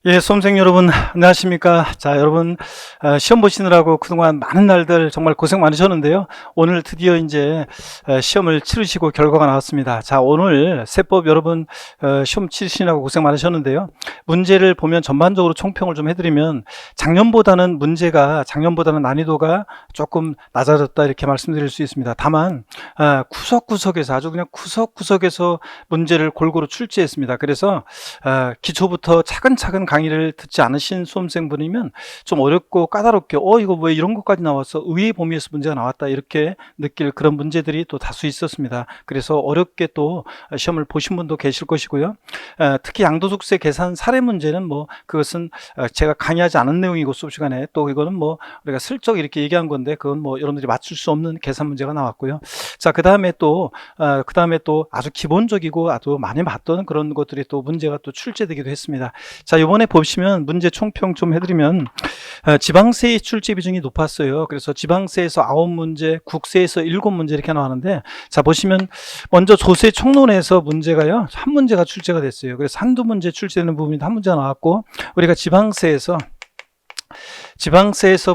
예, 수험생 여러분, 안녕하십니까. 자, 여러분, 시험 보시느라고 그동안 많은 날들 정말 고생 많으셨는데요. 오늘 드디어 이제 시험을 치르시고 결과가 나왔습니다. 자, 오늘 세법 여러분, 시험 치르시느라고 고생 많으셨는데요. 문제를 보면 전반적으로 총평을 좀 해드리면 작년보다는 난이도가 조금 낮아졌다 이렇게 말씀드릴 수 있습니다. 다만, 구석구석에서 아주 그냥 구석구석에서 문제를 골고루 출제했습니다. 그래서, 기초부터 차근차근 강의를 듣지 않으신 수험생분이면 좀 어렵고 까다롭게 이거 왜 이런 것까지 나왔어, 의의 범위에서 문제가 나왔다 이렇게 느낄 그런 문제들이 또 다수 있었습니다. 그래서 어렵게 또 시험을 보신 분도 계실 것이고요. 특히 양도소득세 계산 사례 문제는 그것은 제가 강의하지 않은 내용이고 수업 시간에 또 이거는 우리가 슬쩍 이렇게 얘기한 건데 그건 여러분들이 맞출 수 없는 계산 문제가 나왔고요. 자, 그 다음에 또 아주 기본적이고 아주 많이 봤던 그런 것들이 또 문제가 또 출제되기도 했습니다. 자, 이번에 보시면 문제 총평 좀 해드리면 지방세의 출제 비중이 높았어요. 그래서 지방세에서 9문제, 국세에서 7문제 이렇게 나왔는데, 자, 보시면 먼저 조세 총론에서 문제가요, 한 문제가 출제가 됐어요. 그래서 한두 문제 출제되는 부분이 한 문제가 나왔고, 우리가 지방세에서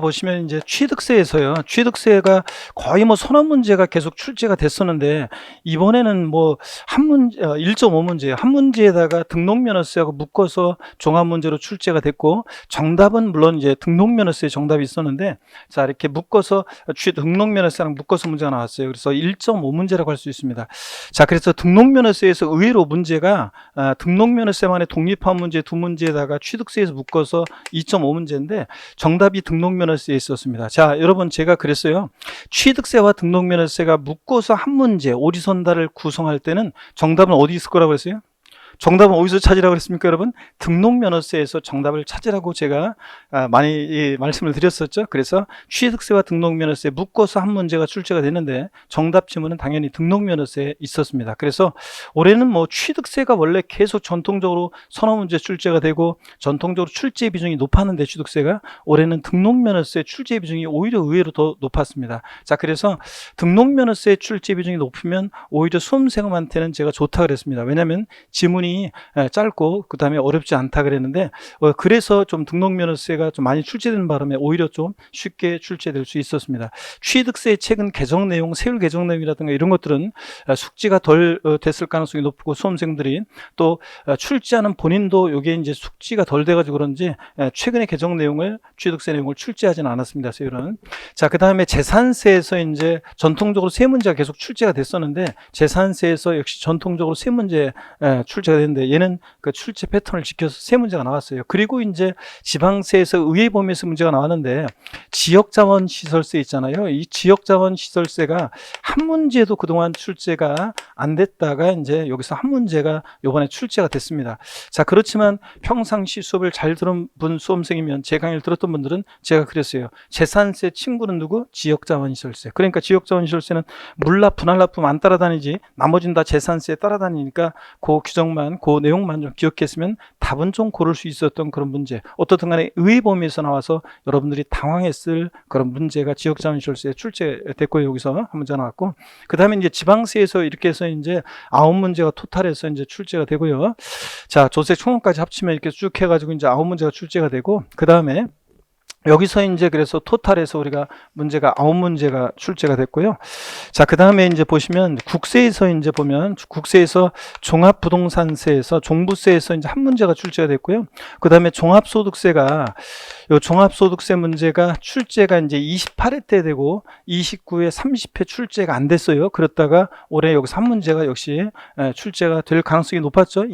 보시면 이제 취득세가 거의 선언 문제가 계속 출제가 됐었는데, 이번에는 1.5문제예요. 한 문제에다가 등록면허세하고 묶어서 종합 문제로 출제가 됐고, 정답은 물론 이제 등록면허세 정답이 있었는데, 자, 이렇게 묶어서 등록면허세랑 묶어서 문제가 나왔어요. 그래서 1.5문제라고 할 수 있습니다. 자, 그래서 등록면허세에서 의외로 문제가 등록면허세만의 독립한 문제 두 문제에다가 취득세에서 묶어서 2.5문제인데 정답이 등록면허세에 있었습니다. 자, 여러분, 제가 그랬어요. 취득세와 등록면허세가 묶어서 한 문제 오리선다를 구성할 때는 정답은 어디 있을 거라고 했어요? 정답은 어디서 찾으라고 그랬습니까, 여러분? 등록면허세에서 정답을 찾으라고 제가 많이 말씀을 드렸었죠. 그래서 취득세와 등록면허세 묶어서 한 문제가 출제가 됐는데 정답 지문은 당연히 등록면허세에 있었습니다. 그래서 올해는 취득세가 원래 계속 전통적으로 선호 문제 출제가 되고 전통적으로 출제 비중이 높았는데, 취득세가 올해는 등록면허세 출제 비중이 오히려 의외로 더 높았습니다. 자, 그래서 등록면허세 출제 비중이 높으면 오히려 수험생한테는 제가 좋다 그랬습니다. 왜냐하면 지문이 짧고 그 다음에 어렵지 않다 그랬는데, 그래서 좀 등록면허세가 좀 많이 출제되는 바람에 오히려 좀 쉽게 출제될 수 있었습니다. 취득세 최근 개정 내용, 세율 개정 내용이라든가 이런 것들은 숙지가 덜 됐을 가능성이 높고, 수험생들이 또 출제하는 본인도 이게 이제 숙지가 덜 돼가지고 그런지 최근에 개정 내용을, 취득세 내용을 출제하지는 않았습니다. 세율은. 자, 그 다음에 재산세에서 이제 전통적으로 세 문제가 계속 출제가 됐었는데, 재산세에서 역시 전통적으로 세 문제 출제가 됐는데, 얘는 그 출제 패턴을 지켜서 세 문제가 나왔어요. 그리고 이제 지방세에서 의회 범위에서 문제가 나왔는데, 지역자원시설세 있잖아요. 이 지역자원시설세가 한 문제도 그동안 출제가 안 됐다가 이제 여기서 한 문제가 이번에 출제가 됐습니다. 자, 그렇지만 평상시 수업을 잘 들은 분, 수험생이면, 제 강의를 들었던 분들은 제가 그랬어요. 재산세 친구는 누구? 지역자원시설세. 그러니까 지역자원시설세는 물납, 분할납품 안 따라다니지 나머지는 다 재산세에 따라다니니까 그 규정만, 그 내용만 좀 기억했으면 답은 좀 고를 수 있었던 그런 문제. 어떻든 간에 의회 범위에서 나와서 여러분들이 당황했을 그런 문제가 지역자원시설세에 출제됐고요. 여기서 한 문제 나왔고, 그 다음에 이제 지방세에서 이렇게 해서 이제 9문제가 토탈해서 이제 출제가 되고요. 자, 조세 총합까지 합치면 이렇게 쭉 해가지고 이제 9문제가 출제가 되고, 그 다음에 여기서 이제 그래서 토탈에서 우리가 문제가 9문제가 출제가 됐고요. 자, 그 다음에 이제 보시면 국세에서 이제 보면 국세에서 종합부동산세에서 종부세에서 이제 한 문제가 출제가 됐고요. 그 다음에 종합소득세가, 요 종합소득세 문제가 출제가 이제 28회 때 되고 29회, 30회 출제가 안 됐어요. 그렇다가 올해 여기서 한 문제가 역시 출제가 될 가능성이 높았죠.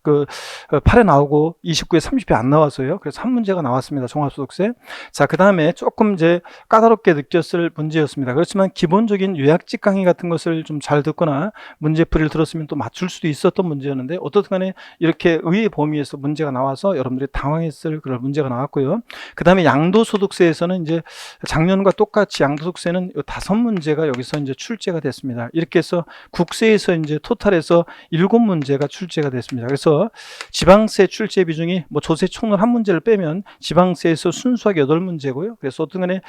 8회 나오고 29회, 30회 안 나와서요. 그래서 한 문제가 나왔습니다. 종합소득세. 자, 그 다음에 조금 이제 까다롭게 느꼈을 문제였습니다. 그렇지만 기본적인 요약집 강의 같은 것을 좀 잘 듣거나 문제풀이를 들었으면 또 맞출 수도 있었던 문제였는데, 어떻든 간에 이렇게 의의 범위에서 문제가 나와서 여러분들이 당황했을 그런 문제가 나왔고요. 그 다음에 양도소득세에서는 이제 작년과 똑같이 양도소득세는 5문제가 여기서 이제 출제가 됐습니다. 이렇게 해서 국세에서 이제 토탈에서 7문제가 출제가 됐습니다. 그래서 그래서 지방세 출제 비중이 뭐 조세 총론 한 문제를 빼면 지방세에서 순수하게 8문제고요. 그래서 어떤 간에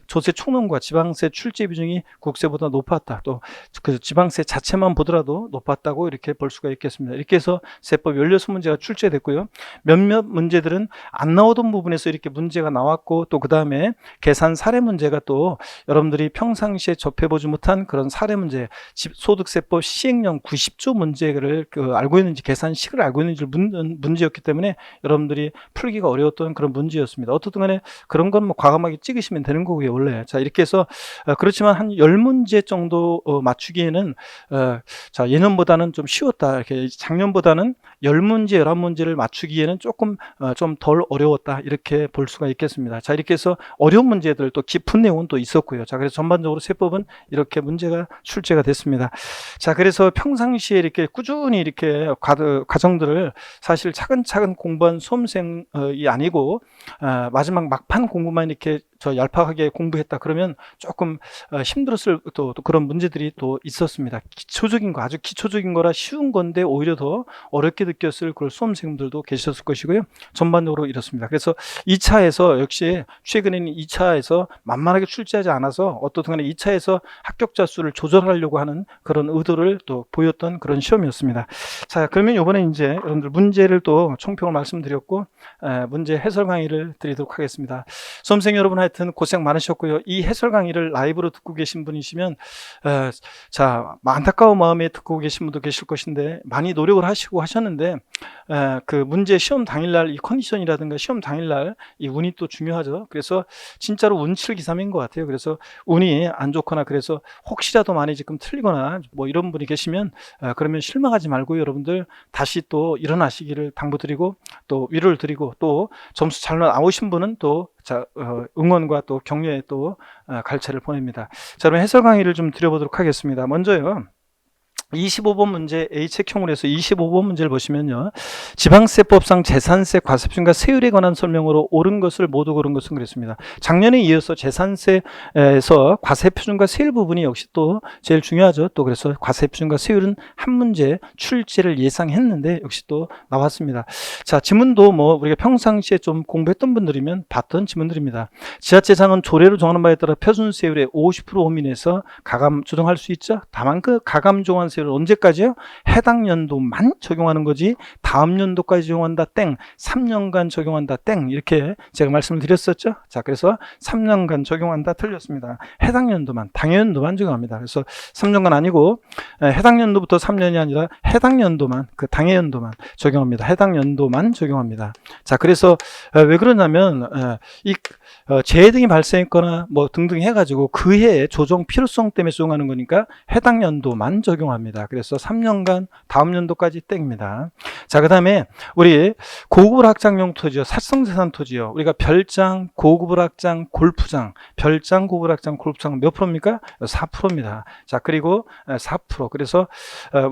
조세 총론과 지방세 출제 비중이 국세보다 높았다. 또 그 지방세 자체만 보더라도 높았다고 이렇게 볼 수가 있겠습니다. 이렇게 해서 세법 16문제가 출제됐고요. 몇몇 문제들은 안 나오던 부분에서 이렇게 문제가 나왔고, 또 그 다음에 계산 사례 문제가 또 여러분들이 평상시에 접해보지 못한 그런 사례 문제, 소득세법 시행령 90조 문제를 알고 있는지, 계산식을 알고 있는지 묻는 문제였기 때문에 여러분들이 풀기가 어려웠던 그런 문제였습니다. 어떻든 간에 그런 건 뭐 과감하게 찍으시면 되는 거고요, 원래. 자, 이렇게 해서 그렇지만 한 10문제 정도 맞추기에는 자, 예년보다는 좀 쉬웠다. 이렇게 작년보다는 10문제, 11문제를 맞추기에는 조금 좀 덜 어려웠다. 이렇게 볼 수가 있겠습니다. 자, 이렇게 해서 어려운 문제들, 또 깊은 내용은 또 있었고요. 자, 그래서 전반적으로 세법은 이렇게 문제가 출제가 됐습니다. 자, 그래서 평상시에 이렇게 꾸준히 이렇게 과정들을 사실 차근차근 공부한 수험생이 아니고 마지막 막판 공부만 이렇게 얄팍하게 공부했다 그러면 조금 힘들었을 또 그런 문제들이 또 있었습니다. 기초적인 거, 아주 기초적인 거라 쉬운 건데 오히려 더 어렵게 느꼈을 그런 수험생들도 계셨을 것이고요. 전반적으로 이렇습니다. 그래서 2차에서 역시 최근에는 2차에서 만만하게 출제하지 않아서 어떻든 간에 2차에서 합격자 수를 조절하려고 하는 그런 의도를 또 보였던 그런 시험이었습니다. 자, 그러면 이번에 이제 여러분들 문제를 또 총평을 말씀드렸고 문제 해설 강의를 드리도록 하겠습니다. 수험생 여러분 하여튼 고생 많으셨고요. 이 해설 강의를 라이브로 듣고 계신 분이시면 자, 안타까운 마음에 듣고 계신 분도 계실 것인데 많이 노력을 하시고 하셨는데 그 문제 시험 당일날 이 컨디션이라든가 시험 당일날 이 운이 또 중요하죠. 그래서 진짜로 운칠기삼인 것 같아요. 그래서 운이 안 좋거나 그래서 혹시라도 많이 지금 틀리거나 뭐 이런 분이 계시면 그러면 실망하지 말고 여러분들 다시 또 일어나시기를 당부드리고 또 위로를 드리고 또 점수 잘 나오신 분은 또 응원과 또 격려에 또 갈채를 보냅니다. 자, 그럼 해설 강의를 좀 드려보도록 하겠습니다. 먼저요. 25번 문제 A책형으로 해서 25번 문제를 보시면요. 지방세법상 재산세, 과세표준과 세율에 관한 설명으로 옳은 것을 모두 고른 것은 그랬습니다. 작년에 이어서 재산세에서 과세표준과 세율 부분이 역시 또 제일 중요하죠. 또 그래서 과세표준과 세율은 한 문제 출제를 예상했는데 역시 또 나왔습니다. 자, 지문도 뭐 우리가 평상시에 좀 공부했던 분들이면 봤던 지문들입니다. 지자체장은 조례로 정하는 바에 따라 표준세율의 50% 호민에서 가감 조정할 수 있죠. 다만 그 가감 조정한 세율을 언제까지요? 해당 연도만 적용하는 거지 다음 연도까지 적용한다 땡, 3년간 적용한다 땡, 이렇게 제가 말씀을 드렸었죠. 자, 그래서 3년간 적용한다 틀렸습니다. 해당 연도만, 당연도만 적용합니다. 그래서 3년간 아니고 해당 연도부터 3년이 아니라 해당 연도만, 그 당해 연도만 적용합니다. 해당 연도만 적용합니다. 자, 그래서 왜 그러냐면 이 재해 등이 발생했거나 뭐 등등 해가지고 그 해의 조정 필요성 때문에 적용하는 거니까 해당 연도만 적용합니다. 그래서 3년간 다음 연도까지 땡입니다. 자, 그 다음에 우리 고급을 확장용 토지요, 사성재산 토지요. 우리가 별장, 고급을 확장, 골프장, 별장, 고급을 확장, 골프장 몇 프로입니까? 4%입니다. 자, 그리고 4%. 그래서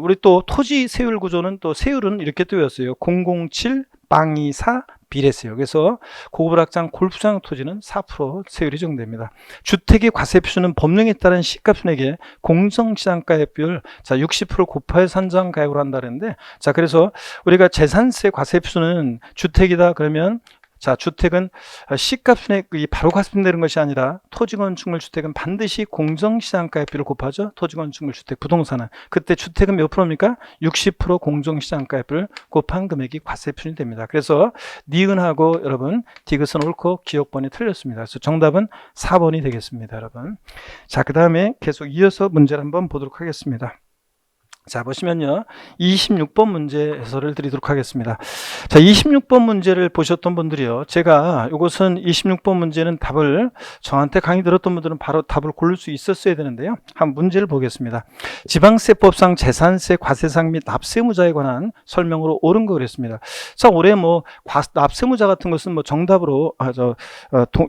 우리 또 토지 세율 구조는 또 세율은 이렇게 뜨였어요. 007 빵24 비례세요. 그래서 고급을 확장 골프장 토지는 4% 세율이 적용됩니다. 주택의 과세표준은 법령에 따른 시가순액의 공정시장가액 비율, 자, 60% 곱하여 산정가액으로 한다는데, 자, 그래서 우리가 재산세 과세표준은 주택이다 그러면, 자, 주택은 시가순액이 바로 과세되는 것이 아니라 토지건축물 주택은 반드시 공정시장가액비를 곱하죠. 토지건축물 주택 부동산은 그때 주택은 몇 프로입니까? 60% 공정시장가액비를 곱한 금액이 과세표준이 됩니다. 그래서 니은하고 여러분 디귿은 옳고 기억번이 틀렸습니다. 그래서 정답은 4번이 되겠습니다, 여러분. 자, 그 다음에 계속 이어서 문제를 한번 보도록 하겠습니다. 자, 보시면요. 26번 문제 해설을 드리도록 하겠습니다. 자, 26번 문제를 보셨던 분들이요. 제가 이것은 26번 문제는 답을 저한테 강의 들었던 분들은 바로 답을 고를 수 있었어야 되는데요. 한 문제를 보겠습니다. 지방세법상 재산세, 과세상 및 납세무자에 관한 설명으로 옳은 거 그랬습니다. 자, 올해 뭐 납세무자 같은 것은 뭐 정답으로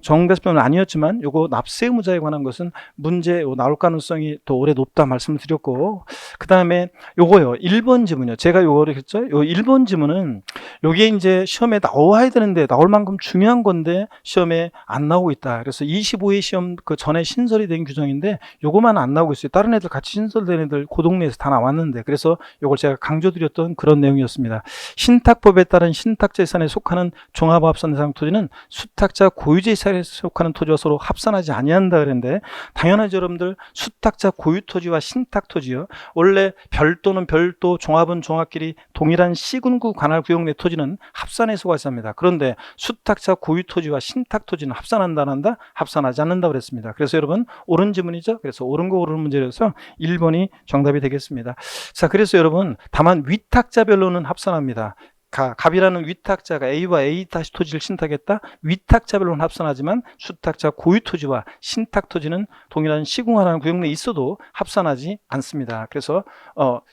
정답은 아니었지만 요거 납세무자에 관한 것은 문제 나올 가능성이 또 올해 높다 말씀을 드렸고, 그 다음에 그다음에 요거요. 1번 지문이요. 제가 요거를 했죠. 요 1번 지문은 요게 이제 시험에 나와야 되는데 나올 만큼 중요한 건데 시험에 안 나오고 있다. 그래서 25회 시험 그 전에 신설이 된 규정인데 요거만 안 나오고 있어요. 다른 애들 같이 신설된 애들 그 동네에서 다 나왔는데 그래서 요걸 제가 강조드렸던 그런 내용이었습니다. 신탁법에 따른 신탁재산에 속하는 종합합산 대상 토지는 수탁자 고유재산에 속하는 토지와 서로 합산하지 아니한다 그랬는데 당연하죠. 여러분들 수탁자 고유토지와 신탁토지요. 원래 별도는 별도, 종합은 종합끼리 동일한 C군구 관할 구역 내 토지는 합산에 속하십니다. 그런데 수탁자 고유토지와 신탁토지는 합산한다 안 한다? 합산하지 않는다 그랬습니다. 그래서 여러분 옳은 지문이죠. 그래서 옳은 거 고르는 문제라서 1번이 정답이 되겠습니다. 자, 그래서 여러분 다만 위탁자별로는 합산합니다. 갑이라는 위탁자가 A와 A 다시 토지를 신탁했다. 위탁자별로는 합산하지만 수탁자 고유토지와 신탁토지는 동일한 시공하라는 구역 내에 있어도 합산하지 않습니다. 그래서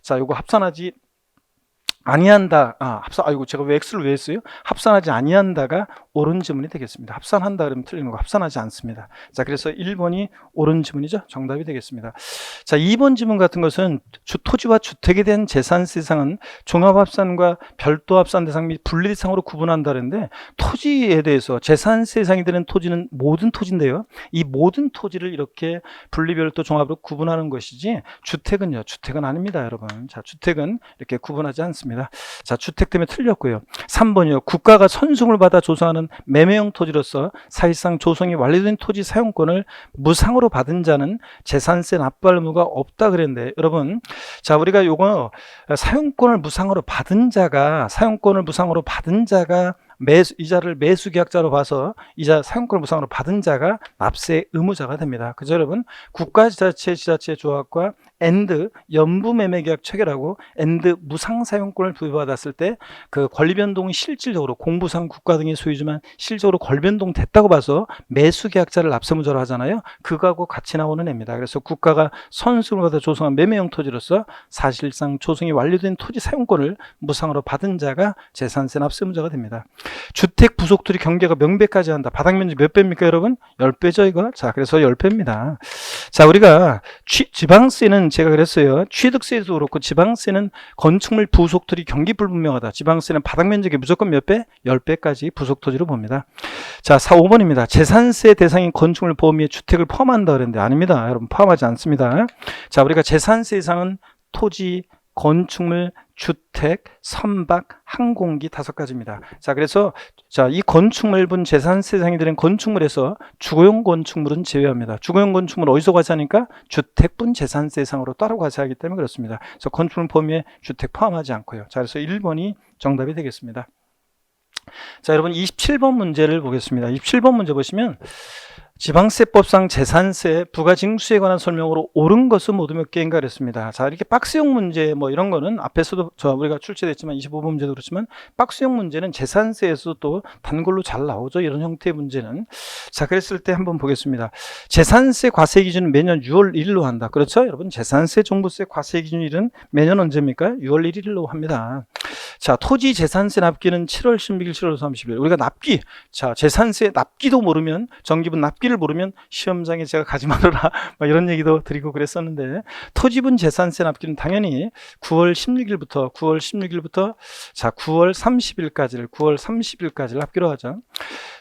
자, 요거 합산하지 아니한다. 아이고 제가 왜 X를 왜 했어요? 합산하지 아니한다가 옳은 지문이 되겠습니다. 합산한다 그러면 틀린 거고 합산하지 않습니다. 자, 그래서 1번이 옳은 지문이죠. 정답이 되겠습니다. 자, 2번 지문 같은 것은 토지와 주택에 대한 재산세 대상은 종합합산과 별도합산 대상 및 분리대상으로 구분한다는데 토지에 대해서 재산세 대상이 되는 토지는 모든 토지인데요. 이 모든 토지를 이렇게 분리별도 종합으로 구분하는 것이지 주택은요. 주택은 아닙니다, 여러분. 자, 주택은 이렇게 구분하지 않습니다. 자, 주택 때문에 틀렸고요. 3번이요. 국가가 선승을 받아 조성하는 매매형 토지로서 사실상 조성이 완료된 토지 사용권을 무상으로 받은 자는 재산세 납부할 의무가 없다 그랬는데 여러분, 자, 우리가 요거 사용권을 무상으로 받은 자가 이자를 매수계약자로 봐서 이자 사용권을 무상으로 받은 자가 납세 의무자가 됩니다. 그죠 여러분? 국가지자체 지자체 조합과 엔드 연부매매계약 체결하고 엔드 무상사용권을 부여받았을 때 그 권리변동이 실질적으로 공부상 국가 등의 소유지만 실질적으로 권리변동 됐다고 봐서 매수계약자를 납세의무자로 하잖아요. 그거하고 같이 나오는 애입니다. 그래서 국가가 선수를 받아 조성한 매매형 토지로서 사실상 조성이 완료된 토지 사용권을 무상으로 받은 자가 재산세 납세의무자가 됩니다. 주택 부속토지 경계가 명백하지 않다. 바닥면적 몇 배입니까 여러분? 10배죠 이거. 자, 그래서 10배입니다. 자, 우리가 지방세는 제가 그랬어요. 취득세도 그렇고 지방세는 건축물 부속토지 경기 불분명하다. 지방세는 바닥면적이 무조건 몇 배? 10배까지 부속토지로 봅니다. 자, 5번입니다. 재산세 대상인 건축물 보험에 주택을 포함한다 그랬는데 아닙니다. 여러분 포함하지 않습니다. 자, 우리가 재산세 대상은 토지, 건축물, 주택, 선박, 항공기 5가지입니다. 자, 그래서 자, 이 건축물분 재산세 대상이 되는 건축물에서 주거용 건축물은 제외합니다. 주거용 건축물 어디서 과세하니까 주택분 재산세 대상으로 따로 과세하기 때문에 그렇습니다. 그래서 건축물 범위에 주택 포함하지 않고요. 자, 그래서 1번이 정답이 되겠습니다. 자, 여러분 27번 문제를 보겠습니다. 27번 문제 보시면 지방세법상 재산세 부가징수에 관한 설명으로 옳은 것은 모두 몇 개인가 그랬습니다. 자, 이렇게 박스형 문제 뭐 이런 거는 앞에서도 우리가 출제됐지만 25번 문제도 그렇지만 박스형 문제는 재산세에서 또 단골로 잘 나오죠. 이런 형태의 문제는. 자, 그랬을 때 한번 보겠습니다. 재산세 과세 기준은 매년 6월 1일로 한다. 그렇죠? 여러분 재산세 종부세 과세 기준일은 매년 언제입니까? 6월 1일로 합니다. 자, 토지 재산세 납기는 7월 16일, 7월 30일. 우리가 납기, 자, 재산세 납기도 모르면, 정기분 납기를 모르면 시험장에 제가 가지 말아라 막 이런 얘기도 드리고 그랬었는데 토지분 재산세 납기는 당연히 9월 16일부터 자, 9월 30일까지를 납기로 하죠.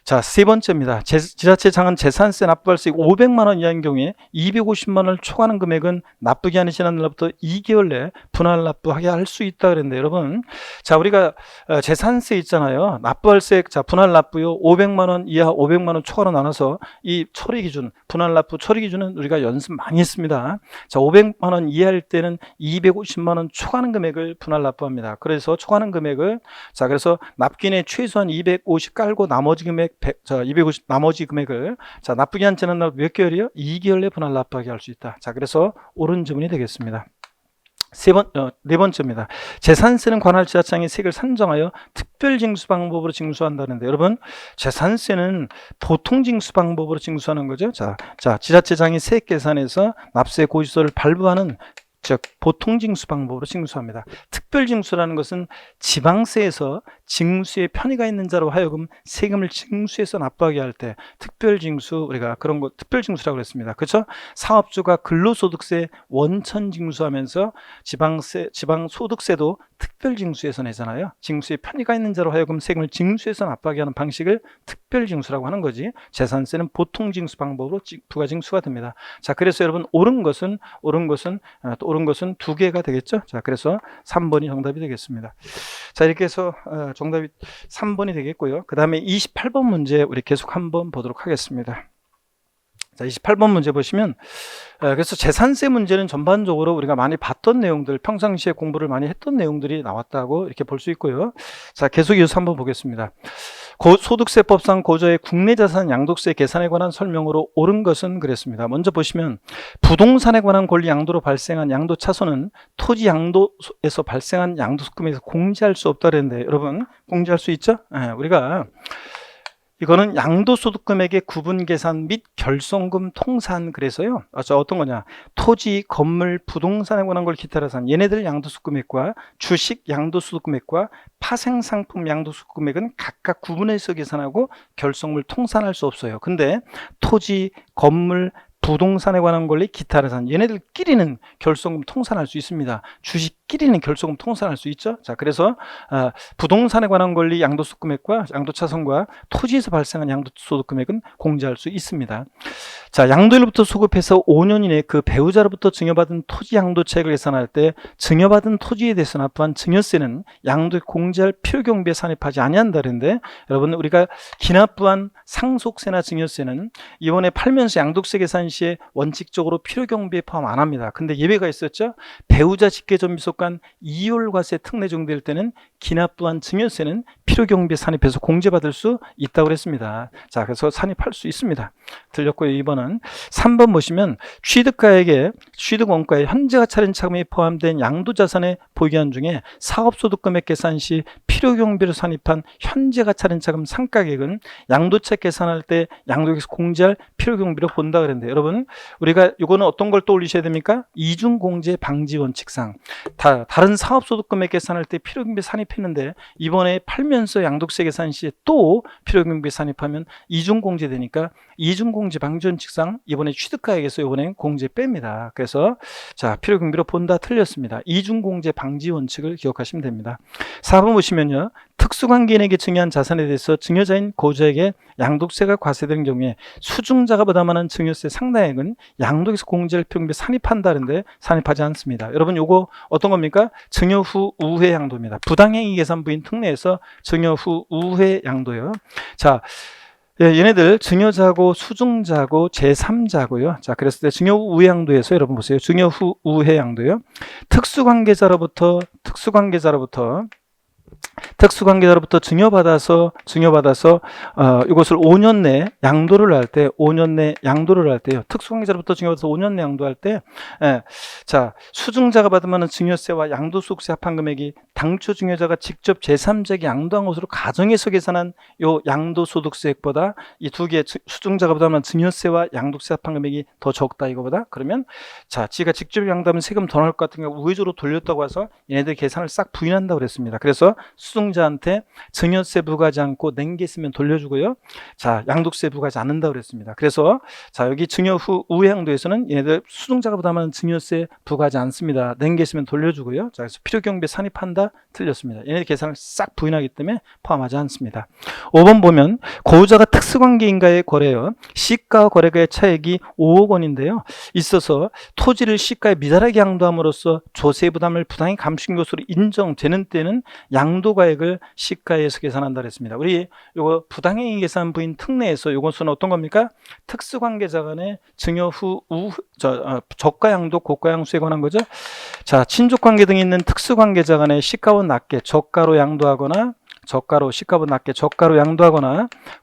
자, 세 번째입니다. 지자체장은 재산세 납부할 수 있고 500만 원 이하인 경우에 250만 원을 초과하는 금액은 납부기한이 지난 날부터 2개월 내에 분할 납부하게 할 수 있다 그랬는데 여러분, 자, 우리가 재산세 있잖아요. 납부할세, 자, 분할 납부요 500만 원 이하 500만 원 초과로 나눠서 이 처리 기준, 분할 납부 처리 기준은 우리가 연습 많이 했습니다. 자, 500만 원 이하일 때는 250만 원 초과하는 금액을 분할 납부합니다. 그래서 초과하는 금액을, 자, 그래서 납기인의 최소한 250 깔고 나머지 금액 100, 자, 250 나머지 금액을, 자, 납부기한 지난 날 몇 개월이요? 2개월 내 분할 납부하게 할 수 있다. 자, 그래서 옳은 지문이 되겠습니다. 네 번째입니다. 재산세는 관할 지자체장이 세액을 산정하여 특별 징수 방법으로 징수한다는데 여러분, 재산세는 보통 징수 방법으로 징수하는 거죠. 자, 지자체장이 세액 계산에서 납세 고지서를 발부하는 즉 보통징수 방법으로 징수합니다. 특별징수라는 것은 지방세에서 징수의 편의가 있는 자로 하여금 세금을 징수해서 납부하게 할 때 특별징수, 우리가 그런 거 특별징수라고 했습니다. 그렇죠? 사업주가 근로소득세 원천징수하면서 지방소득세도 특별징수해서 내잖아요. 징수의 편의가 있는 자로 하여금 세금을 징수해서 납부하게 하는 방식을 특별징수라고 하는 거지, 재산세는 보통징수 방법으로 부가징수가 됩니다. 자, 그래서 여러분 옳은 것은 두 개가 되겠죠. 자, 그래서 3번이 정답이 되겠습니다. 자, 이렇게 해서 정답이 3번이 되겠고요. 그 다음에 28번 문제 우리 계속 한번 보도록 하겠습니다. 자, 28번 문제 보시면, 그래서 재산세 문제는 전반적으로 우리가 많이 봤던 내용들, 평상시에 공부를 많이 했던 내용들이 나왔다고 이렇게 볼 수 있고요. 자, 계속 이어서 한번 보겠습니다. 소득세법상 고저의 국내자산 양도세 계산에 관한 설명으로 옳은 것은 그랬습니다. 먼저 보시면 부동산에 관한 권리 양도로 발생한 양도 차손은 토지 양도에서 발생한 양도세금에서 공제할 수 없다 그랬는데, 여러분 공제할 수 있죠? 우리가 이거는 양도소득금액의 구분 계산 및 결손금 통산, 그래서요. 어떤 거냐? 토지, 건물, 부동산에 관한 걸 기타로 산 얘네들 양도소득금액과 주식 양도소득금액과 파생상품 양도소득금액은 각각 구분해서 계산하고 결손금을 통산할 수 없어요. 근데 토지, 건물, 부동산에 관한 권리, 기타를 산 얘네들끼리는 결손금 통산할 수 있습니다. 주식끼리는 결손금 통산할 수 있죠. 자, 그래서 부동산에 관한 권리 양도소득금액과 양도차손과 토지에서 발생한 양도소득금액은 공제할 수 있습니다. 자, 양도일로부터 소급해서 5년 이내 그 배우자로부터 증여받은 토지 양도차익을 계산할 때 증여받은 토지에 대해서 납부한 증여세는 양도에 공제할 필요경비에 산입하지 아니한다 그랬는데, 여러분 우리가 기납부한 상속세나 증여세는 이번에 팔면서 양도세 계산 시에 원칙적으로 필요경비에 포함 안 합니다. 근데 예외가 있었죠. 배우자 직계전미소간 이율과세 특례 적용될 때는 기납부한 증여세는 필요경비에 산입해서 공제받을 수 있다고 그랬습니다. 자, 그래서 산입할 수 있습니다. 들렸고요. 2번은 3번 보시면 취득가액에 취득원가에 현재가 차린 차금이 포함된 양도자산의 보유기한 중에 사업소득금액 계산 시 필요경비로 산입한 현재가 차린 차금 상가액은 양도책 계산할 때 양도에서 공제할 필요경비로 본다 그랬는데, 여러분 우리가 이거는 어떤 걸 떠올리셔야 됩니까? 이중공제 방지 원칙상 다른 사업소득금액 계산할 때 필요경비 산입했는데 이번에 팔면서 양도세 계산 시에 또 필요경비 산입하면 이중공제 되니까 이중공제 방지 원칙상 이번에 취득가액에서 이번에 공제 뺍니다. 그래서 자, 필요경비로 본다 틀렸습니다. 이중공제 방지 원칙을 기억하시면 됩니다. 4번 보시면요. 특수관계인에게 증여한 자산에 대해서 증여자인 고자에게 양도세가 과세되는 경우에 수증자가 부담하는 증여세 상당액은 양도에서 공제할 필요경비 산입한다는데 산입하지 않습니다. 여러분 요거 어떤 겁니까? 증여 후 우회 양도입니다. 부당행위 계산부인 특례에서 증여 후 우회 양도요. 자, 얘네들 증여자고 수증자고 제3자고요. 자, 그랬을 때 증여 후 우회 양도에서 여러분 보세요. 증여 후 우회 양도요. 특수관계자로부터 증여받아서 이것을 5년 내 양도를 할 때요. 특수관계자로부터 증여받아서 5년 내 양도할 때, 자, 수증자가 받으면 증여세와 양도소득세 합한 금액이 당초 증여자가 직접 제3자에게 양도한 것으로 가정해서 계산한 요 양도소득세액보다 이 두 개 수증자가 받으면 증여세와 양도세 합한 금액이 더 적다 이거보다. 그러면 자, 지가 직접 양도하면 세금 더 나올 것 같은 경우 우회적으로 돌렸다고 해서 얘네들 계산을 싹 부인한다고 그랬습니다. 그래서 수증자한테 증여세 부과하지 않고 낸 게 있으면 돌려주고요. 자, 양도세 부과하지 않는다고 그랬습니다. 그래서 자, 여기 증여 후 우회 양도에서는 얘네들 수증자가 부담하는 증여세 부과하지 않습니다. 낸 게 있으면 돌려주고요. 자, 그래서 필요경비에 산입한다 틀렸습니다. 얘네들 계산을 싹 부인하기 때문에 포함하지 않습니다. 5번 보면 고자가 특수관계인과의 거래요. 시가와 거래가의 차액이 5억 원인데요. 있어서 토지를 시가에 미달하게 양도함으로써 조세 부담을 부당히 감춘 것으로 인정되는 때는 양도가액을 시가에서 계산한다 그랬습니다. 우리 요거 부당행위 계산 부인 특례에서 요것은 어떤 겁니까? 특수관계자 간의 증여 후 저가양도 고가양수에 관한 거죠. 자, 친족관계 등이 있는 특수관계자 간의 시가보다 낮게 저가로 양도하거나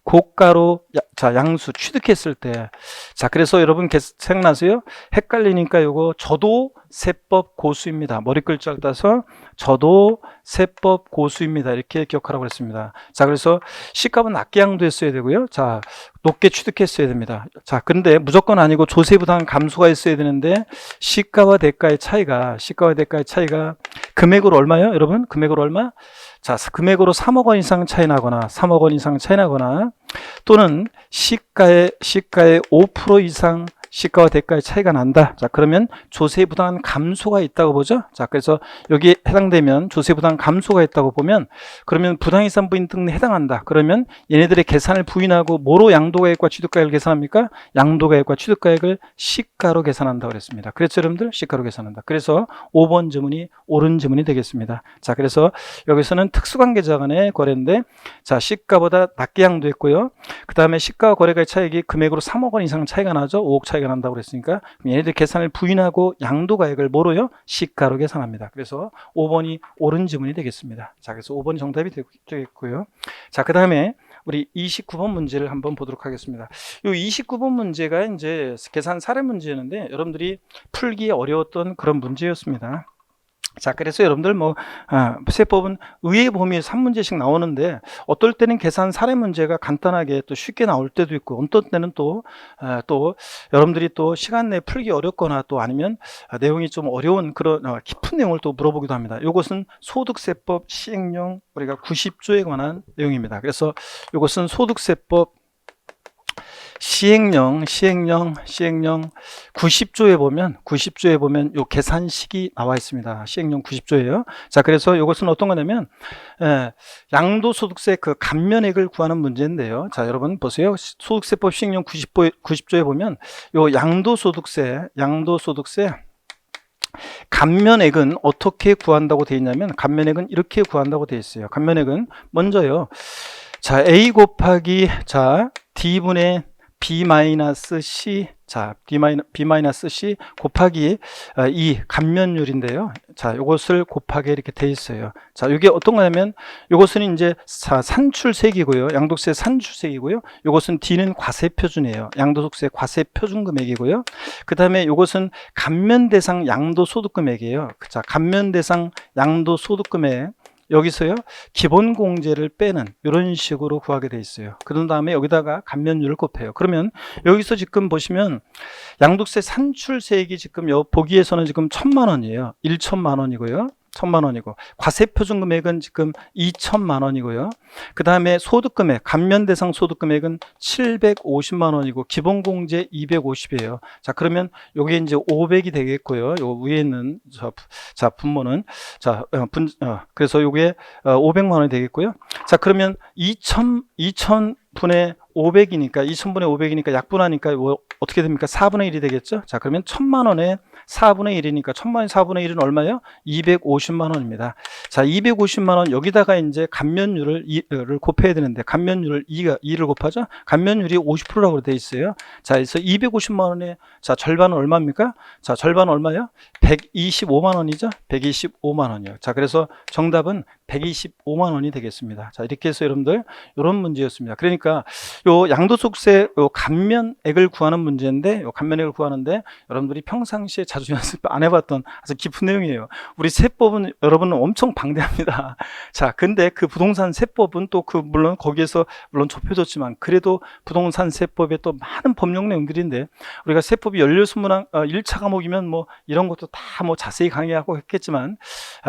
고가로 자, 양수 취득했을 때. 자, 그래서 여러분 생각나세요? 헷갈리니까 요거 저도 세법 고수입니다. 머리 글자를 따서 저도 세법 고수입니다. 이렇게 기억하라고 했습니다. 자, 그래서 C값은 낮게 양도했어야 되고요. 자, 높게 취득했어야 됩니다. 자, 근데 무조건 아니고 조세부담 감소가 있어야 되는데 시가와 대가의 차이가 금액으로 얼마요? 여러분, 금액으로 얼마? 자, 금액으로 3억 원 이상 차이 나거나 3억 원 이상 차이 나거나 또는 시가의 5% 이상 시가와 대가의 차이가 난다. 자, 그러면 조세부담 감소가 있다고 보죠. 자, 그래서 여기에 해당되면 조세부담 감소가 있다고 보면 그러면 부당이상 부인 등에 해당한다. 그러면 얘네들의 계산을 부인하고 뭐로 양도가액과 취득가액을 계산합니까? 양도가액과 취득가액을 시가로 계산한다고 그랬습니다. 그래서 여러분들 시가로 계산한다. 그래서 5번 지문이 옳은 지문이 되겠습니다. 자, 그래서 여기서는 특수관계자 간의 거래인데 자, 시가보다 낮게 양도했고요. 그 다음에 시가와 거래가의 차익이 금액으로 3억 원 이상 차이가 나죠. 5억 차이가 난다고 그랬으니까 얘네들 계산을 부인하고 양도가액을 뭐로요? 시가로 계산합니다. 그래서 5번이 옳은 지문이 되겠습니다. 자, 그래서 5번이 정답이 되겠고요. 자, 그 다음에 우리 29번 문제를 한번 보도록 하겠습니다. 이 29번 문제가 이제 계산 사례 문제였는데 여러분들이 풀기 어려웠던 그런 문제였습니다. 자, 그래서 여러분들 세법은 의의 범위에서 3문제씩 나오는데 어떨 때는 계산 사례 문제가 간단하게 또 쉽게 나올 때도 있고 어떤 때는 또 여러분들이 또 시간 내에 풀기 어렵거나 또 아니면 내용이 좀 어려운 그런 깊은 내용을 또 물어보기도 합니다. 이것은 소득세법 시행령 우리가 90조에 관한 내용입니다. 그래서 이것은 소득세법 시행령 90조에 보면 요 계산식이 나와 있습니다. 시행령 90조예요. 자, 그래서 이것은 어떤 거냐면 양도소득세 그 감면액을 구하는 문제인데요. 자, 여러분 보세요. 소득세법 시행령 90조에 보면 요 양도소득세 감면액은 어떻게 구한다고 되어 있냐면 감면액은 이렇게 구한다고 되어 있어요. 감면액은 먼저요. 자, A 곱하기 D분의 B-C B-C 곱하기 이 감면율인데요. 자, 이것을 곱하기 이렇게 돼 있어요. 자, 이게 어떤 거냐면 이것은 이제 산출세이고요. 양도세 산출세이고요. 이것은 D는 과세표준이에요. 양도소득세 과세표준금액이고요. 그 다음에 이것은 감면대상 양도소득금액이에요. 자, 감면대상 양도소득금액 여기서요 기본공제를 빼는 이런 식으로 구하게 돼 있어요. 그런 다음에 여기다가 감면율을 곱해요. 그러면 여기서 지금 보시면 양도세 산출세액이 지금 보기에서는 지금 1,000만 원이에요. 1,000만 원이고요. 1,000만 원이고 과세표준금액은 지금 2,000만 원이고요. 그 다음에 소득금액 감면대상 소득금액은 750만 원이고 기본공제 250이에요. 자, 그러면 요게 이제 500이 되겠고요. 요 위에 있는 분모는 그래서 요게 500만 원이 되겠고요. 자, 그러면 2,000분의 500이니까 약분하니까 어떻게 됩니까? 4분의 1이 되겠죠? 자, 그러면 1,000만 원에 4분의 1이니까 1,000만 원에 4분의 1은 얼마예요? 250만 원입니다. 자, 250만 원 여기다가 이제 감면율을 곱해야 되는데 감면율을 2를 곱하죠? 감면율이 50%라고 되어 있어요. 자, 그래서 250만 원에 자, 절반은 얼마입니까? 자, 절반은 얼마예요? 125만 원이죠? 125만 원이요. 자, 그래서 정답은 125만 원이 되겠습니다. 자, 이렇게 해서 여러분들 이런 문제였습니다. 그러니까 요 양도소득세 요 감면액을 구하는 문제인데 요 감면액을 구하는데 여러분들이 평상시에 자주 연습 안 해봤던 아주 깊은 내용이에요. 우리 세법은 여러분은 엄청 방대합니다. 자, 근데 그 부동산 세법은 또 물론 거기에서 물론 좁혀졌지만 그래도 부동산 세법에 또 많은 법령 내용들인데 우리가 세법이 연료소문항 1차 과목이면 뭐 이런 것도 다 뭐 자세히 강의하고 했겠지만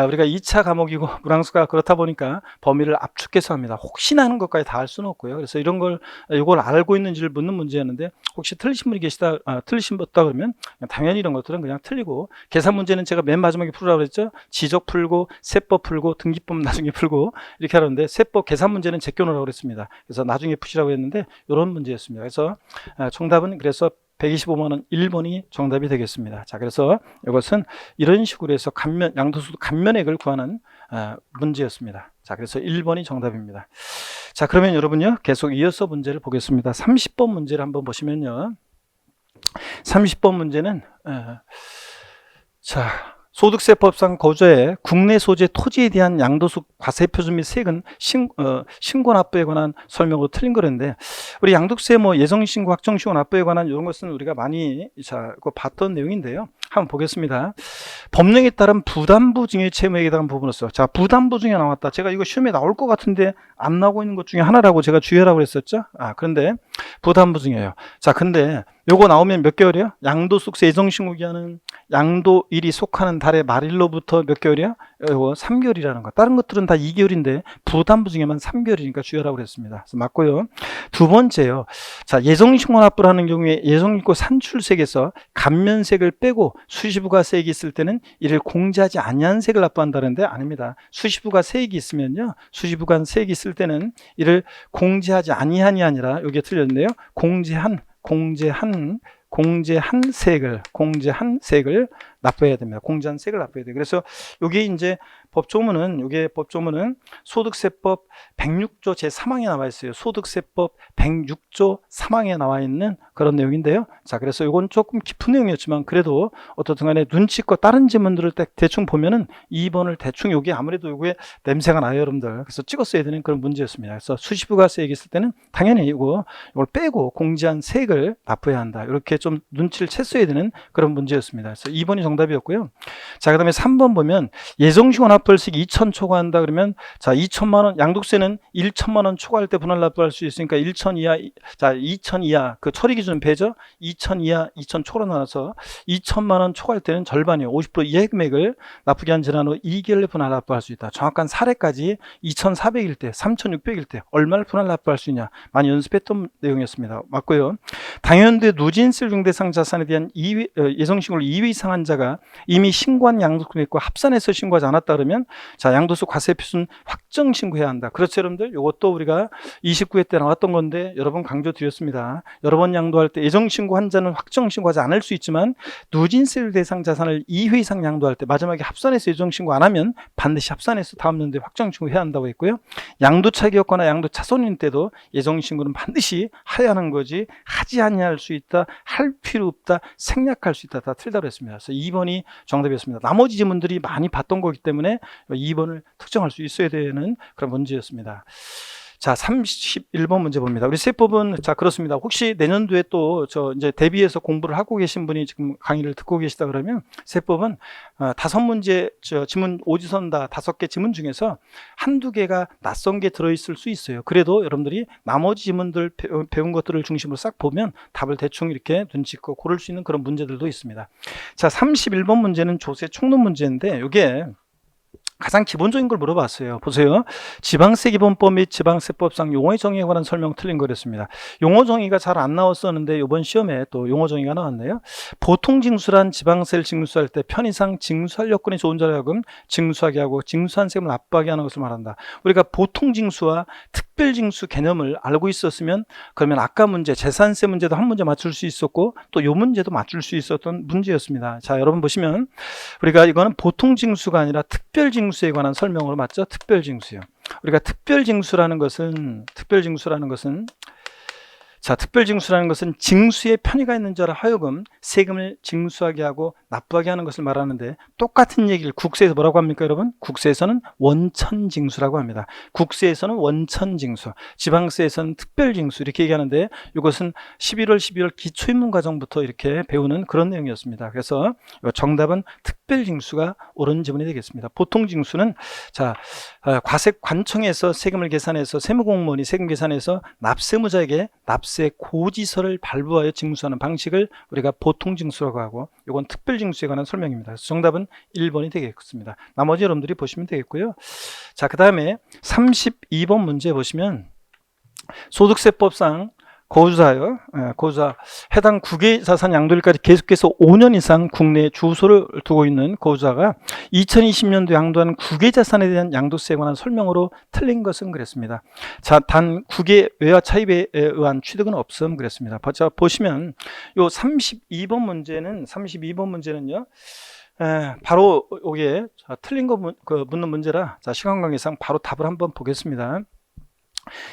우리가 2차 과목이고 물항수가 그렇다 보니까 범위를 압축해서 합니다. 혹시나 하는 것까지 다 할 수는 없고요. 그래서 이걸 알고 있는지를 묻는 문제였는데 혹시 틀리신 분이 계시다, 틀리신 분 없다 그러면 당연히 이런 것들은 그냥 틀리고 계산 문제는 제가 맨 마지막에 풀으라고 그랬죠. 지적 풀고 세법 풀고 등기법 나중에 풀고 이렇게 하는데 세법 계산 문제는 제껴놓으라고 그랬습니다. 그래서 나중에 푸시라고 했는데 이런 문제였습니다. 그래서 정답은 그래서 125만 원 1번이 정답이 되겠습니다. 자, 그래서 이것은 이런 식으로 해서 양도소득 감면액을 구하는 문제였습니다. 자, 그래서 1번이 정답입니다. 자, 그러면 여러분요 계속 이어서 문제를 보겠습니다. 30번 문제를 한번 보시면요. 30번 문제는 자, 소득세법상 거주에 국내 소재 토지에 대한 양도세 과세표준 및 세액은 신고 납부에 관한 설명으로 틀린 거랬는데, 우리 양도세 예정신고 확정신고 납부에 관한 이런 것은 우리가 많이 봤던 내용인데요. 한번 보겠습니다. 법령에 따른 부담부 증여 채무액에 대한 부분으로서, 자, 부담부 증여 나왔다. 제가 이거 시험에 나올 것 같은데 안 나오고 있는 것 중에 하나라고 제가 주의하라고 했었죠. 그런데 부담부 증여요. 자, 근데 요거 나오면 몇 개월이요? 양도소득세 예정신고 기한은 양도일이 속하는 달의 말일로부터 몇 개월이야? 이거 3개월이라는 거. 다른 것들은 다 2개월인데 부담부 증여만 3개월이니까 주의하라고 그랬습니다. 그래서 맞고요. 두 번째요. 자, 예정신고 납부를 하는 경우에 예정신고 산출세액에서 감면세액을 빼고 수시부가세액이 있을 때는 이를 공제하지 아니한 세액을 납부한다는데, 아닙니다. 수시부가세액이 있으면요, 수시부가세액이 있을 때는 이를 공제하지 아니한이 아니라, 여기에 틀렸네요. 공제한 세액을 납부해야 됩니다. 공제한 세액을 납부해야 돼요. 그래서 여기 이제 법조문은 소득세법 106조 제3항에 나와 있어요. 소득세법 106조 3항에 나와 있는 그런 내용인데요. 자, 그래서 이건 조금 깊은 내용이었지만 그래도 어떻든 간에 눈치껏 다른 지문들을 대충 보면은 2번을 대충, 요게 아무래도 요게 냄새가 나요, 여러분들. 그래서 찍었어야 되는 그런 문제였습니다. 그래서 수시부가세액이 있을 때는 당연히 이걸 빼고 공제한 세액을 납부해야 한다. 이렇게 좀 눈치를 챘어야 되는 그런 문제였습니다. 그래서 2번이 정답이었고요. 자, 그 다음에 3번 보면 예정신고 납부월세액 2천 초과한다 그러면, 자, 2천만 원, 양도세는 1천만 원 초과할 때 분할 납부할 수 있으니까 1천 이하, 자, 2천 이하, 그 처리 기준 배죠. 2천 이하, 2천 초로 나눠서 2천만 원 초과할 때는 절반이요. 50% 이하의 금액을 납부기한 지난 후 2개월에 분할 납부할 수 있다. 정확한 사례까지 2,400일 때, 3,600일 때 얼마를 분할 납부할 수 있냐. 많이 연습했던 내용이었습니다. 맞고요. 당연대 누진세 중대상 자산에 대한 예정신고를 2회 이상 한 자가 이미 신고한 양도금액과 합산해서 신고하지 않았다 그러면, 자, 양도세 과세표준 확정 신고해야 한다. 그렇죠, 여러분들? 이것도 우리가 29회 때 나왔던 건데 여러 번 강조드렸습니다. 여러 번 양도할 때 예정신고 한 자는 확정 신고하지 않을 수 있지만 누진세 대상 자산을 2회 이상 양도할 때 마지막에 합산해서 예정신고 안 하면 반드시 합산해서 다음 연도에 확정 신고해야 한다고 했고요. 양도차익이었거나 양도차손인 때도 예정신고는 반드시 해야 하는 거지, 하지 아니할 수 있다, 할 필요 없다, 생략할 수 있다, 다 틀리다고 했습니다. 그래서 2번이 정답이었습니다. 나머지 지문들이 많이 봤던 거기 때문에 2번을 특정할 수 있어야 되는 그런 문제였습니다. 자, 31번 문제 봅니다. 우리 세법은, 자, 그렇습니다. 혹시 내년도에 또 이제 대비해서 공부를 하고 계신 분이 지금 강의를 듣고 계시다 그러면, 세법은 5문제 지문 오지선 다 5개 지문 중에서 한두 개가 낯선 게 들어있을 수 있어요. 그래도 여러분들이 나머지 지문들 배운 것들을 중심으로 싹 보면 답을 대충 이렇게 눈치껏 고를 수 있는 그런 문제들도 있습니다. 자, 31번 문제는 조세 총론 문제인데, 이게 가장 기본적인 걸 물어봤어요. 보세요. 지방세기본법 및 지방세법상 용어 정의에 관한 설명 틀린 거랬습니다. 용어 정의가 잘 안 나왔었는데 이번 시험에 또 용어 정의가 나왔네요. 보통 징수란 지방세를 징수할 때 편의상 징수할 여건이 좋은 자로 하여금 징수하게 하고 징수한 세금을 납부하게 하는 것을 말한다. 우리가 보통 징수와 특별 징수 개념을 알고 있었으면, 그러면 아까 문제 재산세 문제도 한 문제 맞출 수 있었고 또 요 문제도 맞출 수 있었던 문제였습니다. 자, 여러분 보시면 우리가 이거는 보통 징수가 아니라 특별 징수에 관한 설명으로 맞죠? 특별 징수요. 우리가 특별 징수라는 것은 징수에 편의가 있는 자로 하여금 세금을 징수하게 하고 납부하게 하는 것을 말하는데, 똑같은 얘기를 국세에서 뭐라고 합니까, 여러분? 국세에서는 원천징수라고 합니다. 국세에서는 원천징수, 지방세에서는 특별징수 이렇게 얘기하는데, 이것은 11월 기초인문과정부터 이렇게 배우는 그런 내용이었습니다. 그래서 정답은 특별징수가 옳은 지문이 되겠습니다. 보통징수는, 자, 관청에서 세금을 계산해서 세무공무원이 세금 계산해서 납세무자에게 납세 고지서를 발부하여 징수하는 방식을 우리가 보통징수라고 하고, 이건 특별징수에 관한 설명입니다. 그래서 정답은 1번이 되겠습니다. 나머지 여러분들이 보시면 되겠고요. 자, 그 다음에 32번 문제 보시면 소득세법상 거주자요. 거주자 해당 국외자산 양도일까지 계속해서 5년 이상 국내에 주소를 두고 있는 거주자가 2020년도 양도한 국외자산에 대한 양도세에 관한 설명으로 틀린 것은 그랬습니다. 자, 단 국외 외화 차입에 의한 취득은 없음 그랬습니다. 자, 보시면 요 32번 문제는요. 바로 이게 틀린 거 묻는 문제라, 자, 시간 관계상 바로 답을 한번 보겠습니다.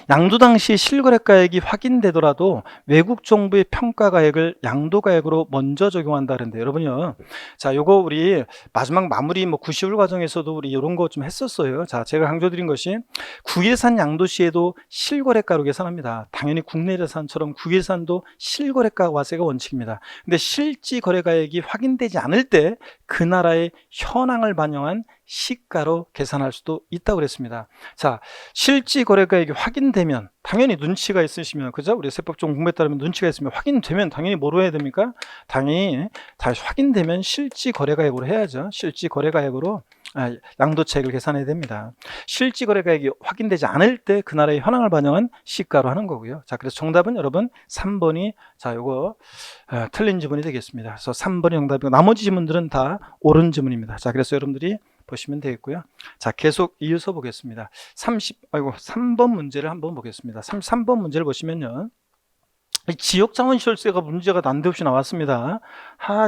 양도 당시 실거래가액이 확인되더라도 외국 정부의 평가가액을 양도가액으로 먼저 적용한다 그랬는데 여러분요, 자 요거 우리 마지막 마무리 90일 과정에서도 우리 이런 거 좀 했었어요. 자, 제가 강조드린 것이 국외산 양도 시에도 실거래가로 계산합니다. 당연히 국내 자산처럼 국외산도 실거래가 과세가 원칙입니다. 근데 실지 거래가액이 확인되지 않을 때 그 나라의 현황을 반영한 시가로 계산할 수도 있다고 그랬습니다. 자, 실지 거래가액이 확인되면 당연히 눈치가 있으시면, 그죠? 우리 세법적 공부에 따르면 눈치가 있으면 확인되면 당연히 뭐로 해야 됩니까? 당연히 다시 확인되면 실지 거래가액으로 해야죠. 실지 거래가액으로 양도차익을 계산해야 됩니다. 실지 거래가액이 확인되지 않을 때 그 나라의 현황을 반영한 시가로 하는 거고요. 자, 그래서 정답은 여러분 3번이 자 요거 틀린 지문이 되겠습니다. 그래서 3번이 정답이고 나머지 지문들은 다 옳은 지문입니다. 자, 그래서 여러분들이 보시면 되겠고요. 자, 계속 이어서 보겠습니다. 3번 문제를 한번 보겠습니다. 33번 문제를 보시면요, 지역자원시설세가 문제가 난데없이 나왔습니다.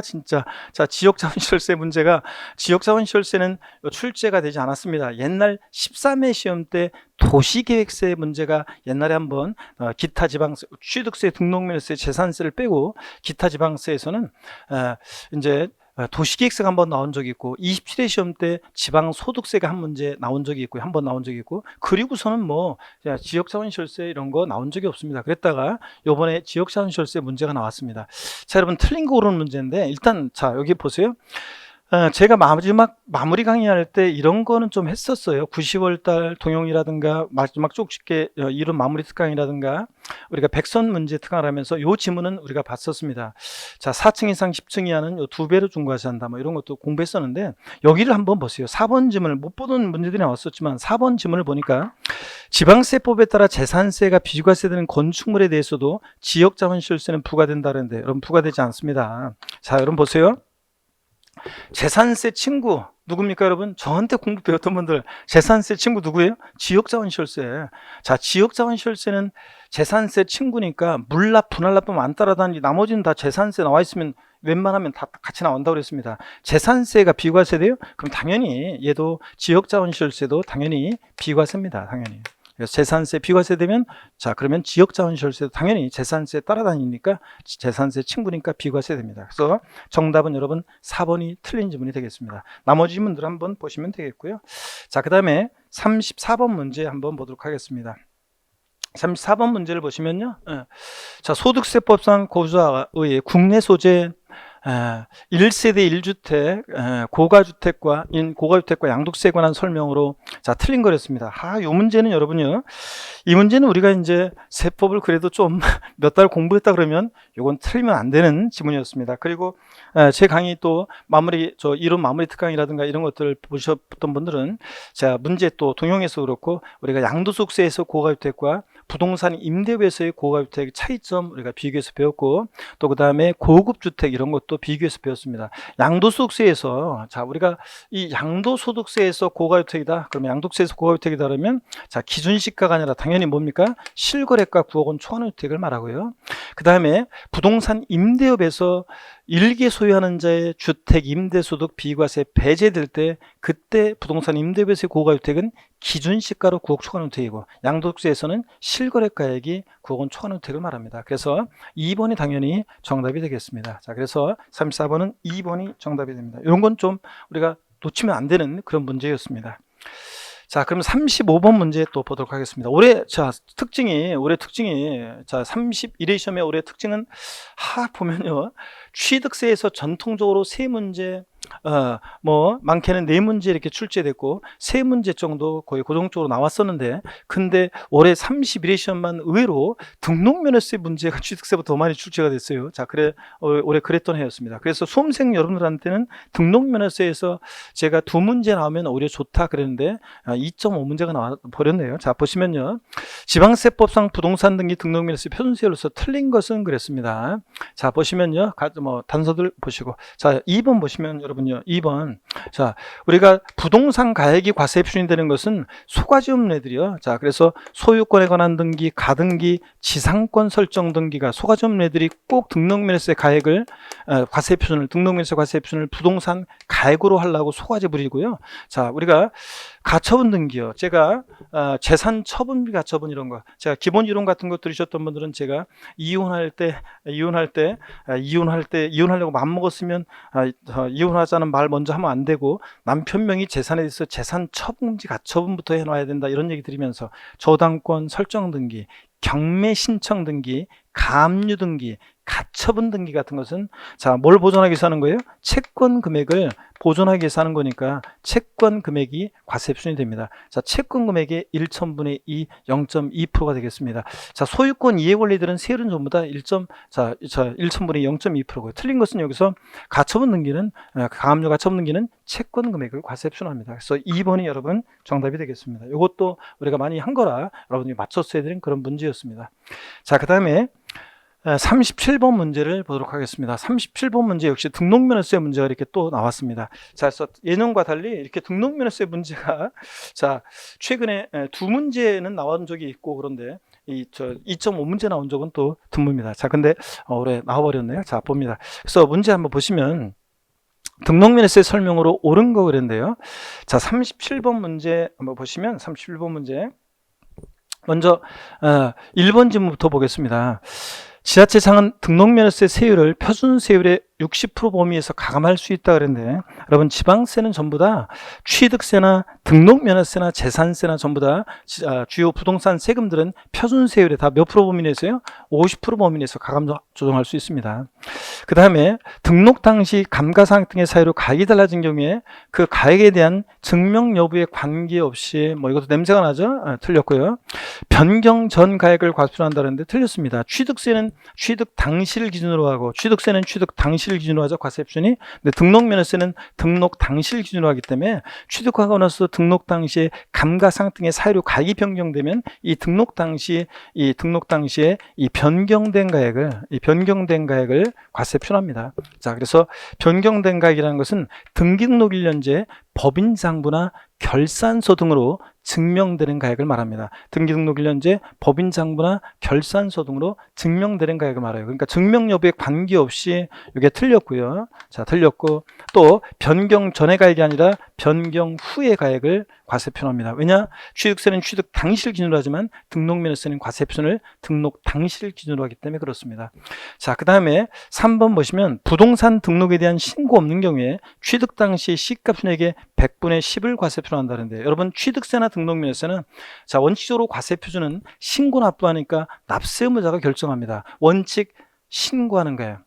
진짜. 자, 지역자원시설세 문제가, 지역자원시설세는 출제가 되지 않았습니다. 옛날 13회 시험 때 도시계획세 문제가 옛날에 한번 기타 지방세, 취득세, 등록면허세, 재산세를 빼고 기타 지방세에서는 이제 도시계획세가 한번 나온 적이 있고 27회 시험 때 지방소득세가 한 문제 나온 적이 있고요. 한번 나온 적이 있고, 그리고서는 지역자원시설세 이런 거 나온 적이 없습니다. 그랬다가 요번에 지역자원시설세 문제가 나왔습니다. 자, 여러분 틀린 거 옳은 문제인데 일단 자 여기 보세요. 제가 마지막 마무리 강의할 때 이런 거는 좀 했었어요. 90월달 동영이라든가 마지막 쪽집게 이론 마무리 특강이라든가 우리가 백선 문제 특강을 하면서 요 지문은 우리가 봤었습니다. 자, 4층 이상 10층 이하는 요 2배로 중과시한다 이런 것도 공부했었는데 여기를 한번 보세요. 4번 지문을 못 보던 문제들이 나왔었지만 4번 지문을 보니까 지방세법에 따라 재산세가 비과세되는 건축물에 대해서도 지역자원시설세는 부과된다는데 여러분 부과되지 않습니다. 자, 여러분 보세요. 재산세 친구 누굽니까 여러분? 저한테 공부 배웠던 분들 재산세 친구 누구예요? 지역자원시설세. 자, 지역자원시설세는 재산세 친구니까 물납 분할납법 안 따라다니지 나머지는 다 재산세 나와 있으면 웬만하면 다 같이 나온다고 그랬습니다. 재산세가 비과세돼요? 그럼 당연히 얘도 지역자원시설세도 당연히 비과세입니다. 당연히. 그래서 재산세 비과세 되면 자 그러면 지역자원시설세도 당연히 재산세 따라다니니까 재산세 친구니까 비과세 됩니다. 그래서 정답은 여러분 4번이 틀린 지문이 되겠습니다. 나머지 지문들 한번 보시면 되겠고요. 자, 그 다음에 34번 문제 한번 보도록 하겠습니다. 34번 문제를 보시면요, 자, 소득세법상 고주의 국내 소재 1세대 1주택 고가주택과 양도세에 관한 설명으로 자 틀린 거였습니다. 이 문제는 여러분요, 이 문제는 우리가 이제 세법을 그래도 좀 몇 달 공부했다 그러면 이건 틀리면 안 되는 지문이었습니다. 그리고 제 강의 또 이론 마무리 특강이라든가 이런 것들을 보셨던 분들은 자 문제 또 동영에서 그렇고 우리가 양도소득세에서 고가주택과 부동산 임대료에서의 고가주택 차이점 우리가 비교해서 배웠고, 또 그 다음에 고급주택 이런 것도 비교해서 배웠습니다. 양도소득세에서 자 우리가 이 양도소득세에서 고가주택이다 그러면 양도세에서 고가주택이다 그러면 자 기준시가가 아니라 당연히 뭡니까? 실거래가 9억 원 초과하는 주택을 말하고요. 그 다음에 부동산 임대업에서 일개 소유하는 자의 주택 임대소득 비과세 배제될 때 그때 부동산 임대업에서의 고가주택은 기준시가로 9억 초과하는 주택이고 양도세에서는 실거래가액이 9억 원 초과하는 주택을 말합니다. 그래서 2번이 당연히 정답이 되겠습니다. 자, 그래서 34번은 2번이 정답이 됩니다. 이런 건 좀 우리가 놓치면 안 되는 그런 문제였습니다. 자, 그럼 35번 문제 또 보도록 하겠습니다. 올해 특징이 자 31회 시험의 올해 특징은 보면요, 취득세에서 전통적으로 세 문제 많게는 4문제 이렇게 출제됐고 3문제 정도 거의 고정적으로 나왔었는데, 근데 올해 31회 시험만 의외로 등록면허세 문제가 취득세보다 더 많이 출제가 됐어요. 자, 올해 그랬던 해였습니다. 그래서 수험생 여러분들한테는 등록면허세에서 제가 2문제 나오면 오히려 좋다 그랬는데 2.5문제가 나와 버렸네요. 자, 보시면요, 지방세법상 부동산 등기 등록면허세 표준세율로서 틀린 것은 그랬습니다. 자, 보시면요, 단서들 보시고, 자 2번 보시면 여러분요, 2번 자 우리가 부동산 가액이 과세 표준이 되는 것은 소가지 없는 애들이요. 자, 그래서 소유권에 관한 등기, 가등기, 지상권 설정 등기가 소가지 없는 애들이 꼭 등록면허세 가액을 등록면허세 과세 표준을 부동산 가액으로 하려고 소가지 부리고요. 자, 우리가 가처분 등기요. 제가 재산 처분비 가처분 이런 거, 제가 기본 이론 같은 거 들으셨던 분들은 제가 이혼하려고 맘먹었으면 이혼하자는 말 먼저 하면 안 되고 남편 명의 재산에 대해서 재산 처분비 가처분부터 해놔야 된다 이런 얘기 드리면서 저당권 설정 등기, 경매 신청 등기, 가압류 등기, 가처분 등기 같은 것은 자, 뭘 보존하기 위해서 하는 거예요? 채권 금액을 보존하기 위해서 하는 거니까 채권 금액이 과세표준이 됩니다. 자, 채권 금액의 1,000분의 2, 0.2%가 되겠습니다. 자, 소유권 이해 권리들은 세율은 전부 다 1,000분의 0.2%고요. 틀린 것은 여기서 가처분 등기는 가압류 가처분 등기는 채권 금액을 과세표준합니다. 그래서 2번이 여러분 정답이 되겠습니다. 이것도 우리가 많이 한 거라 여러분이 맞췄어야 되는 그런 문제였습니다. 자, 그 다음에 37번 문제를 보도록 하겠습니다. 37번 문제 역시 등록면허세 문제가 이렇게 또 나왔습니다. 자, 그래서 예년과 달리 이렇게 등록면허세 문제가 자, 최근에 두 문제는 나온 적이 있고 그런데 2.5문제 나온 적은 또 드뭅니다. 자, 근데 올해 나와버렸네요. 자, 봅니다. 그래서 문제 한번 보시면 등록면허세 설명으로 옳은 거 그랬는데요. 자, 37번 문제 한번 보시면 37번 문제 먼저 1번 질문부터 보겠습니다. 지자체장은 등록면허세 세율을 표준세율의 60% 범위에서 가감할 수 있다 그랬는데 여러분 지방세는 전부 다 취득세나 등록면허세나 재산세나 전부 다 주요 부동산 세금들은 표준세율에 다 몇 프로 범위 내에서요? 50% 범위 내에서 가감 조정할 수 있습니다. 그 다음에 등록 당시 감가상각 등의 사유로 가액이 달라진 경우에 그 가액에 대한 증명 여부에 관계없이 뭐 이것도 냄새가 나죠? 틀렸고요. 변경 전 가액을 과세표준한다는데 틀렸습니다. 취득세는 취득 당시를 기준으로 하고 취득세는 취득 당시를 기준으로 하죠. 과세표준이. 근데 등록면허세는 등록 당시를 기준으로 하기 때문에 취득하고 나서 등록 당시에 감가상각 등의 사유로 가액이 변경되면 이 등록 당시에 이 변경된 가액을 과세표준합니다. 자, 그래서 변경된 가액이라는 것은 등기등록 1년제 법인장부나 결산서 등으로 증명되는 가액을 말합니다. 등기등록 1년제 법인장부나 결산서 등으로 증명되는 가액을 말해요. 그러니까 증명 여부에 관계없이 이게 틀렸고요. 자, 틀렸고 또 변경 전의 가액이 아니라 변경 후의 가액을 과세표준합니다. 왜냐? 취득세는 취득 당시를 기준으로 하지만 등록면허세는 과세표준을 등록 당시를 기준으로 하기 때문에 그렇습니다. 자, 그 다음에 3번 보시면 부동산 등록에 대한 신고 없는 경우에 취득 당시 시가순액의 100분의 10을 과세표준한다는데 여러분 취득세나 등록면허세는 자, 원칙적으로 과세표준은 신고 납부하니까 납세 의무자가 결정합니다. 원칙 신고하는 거예요.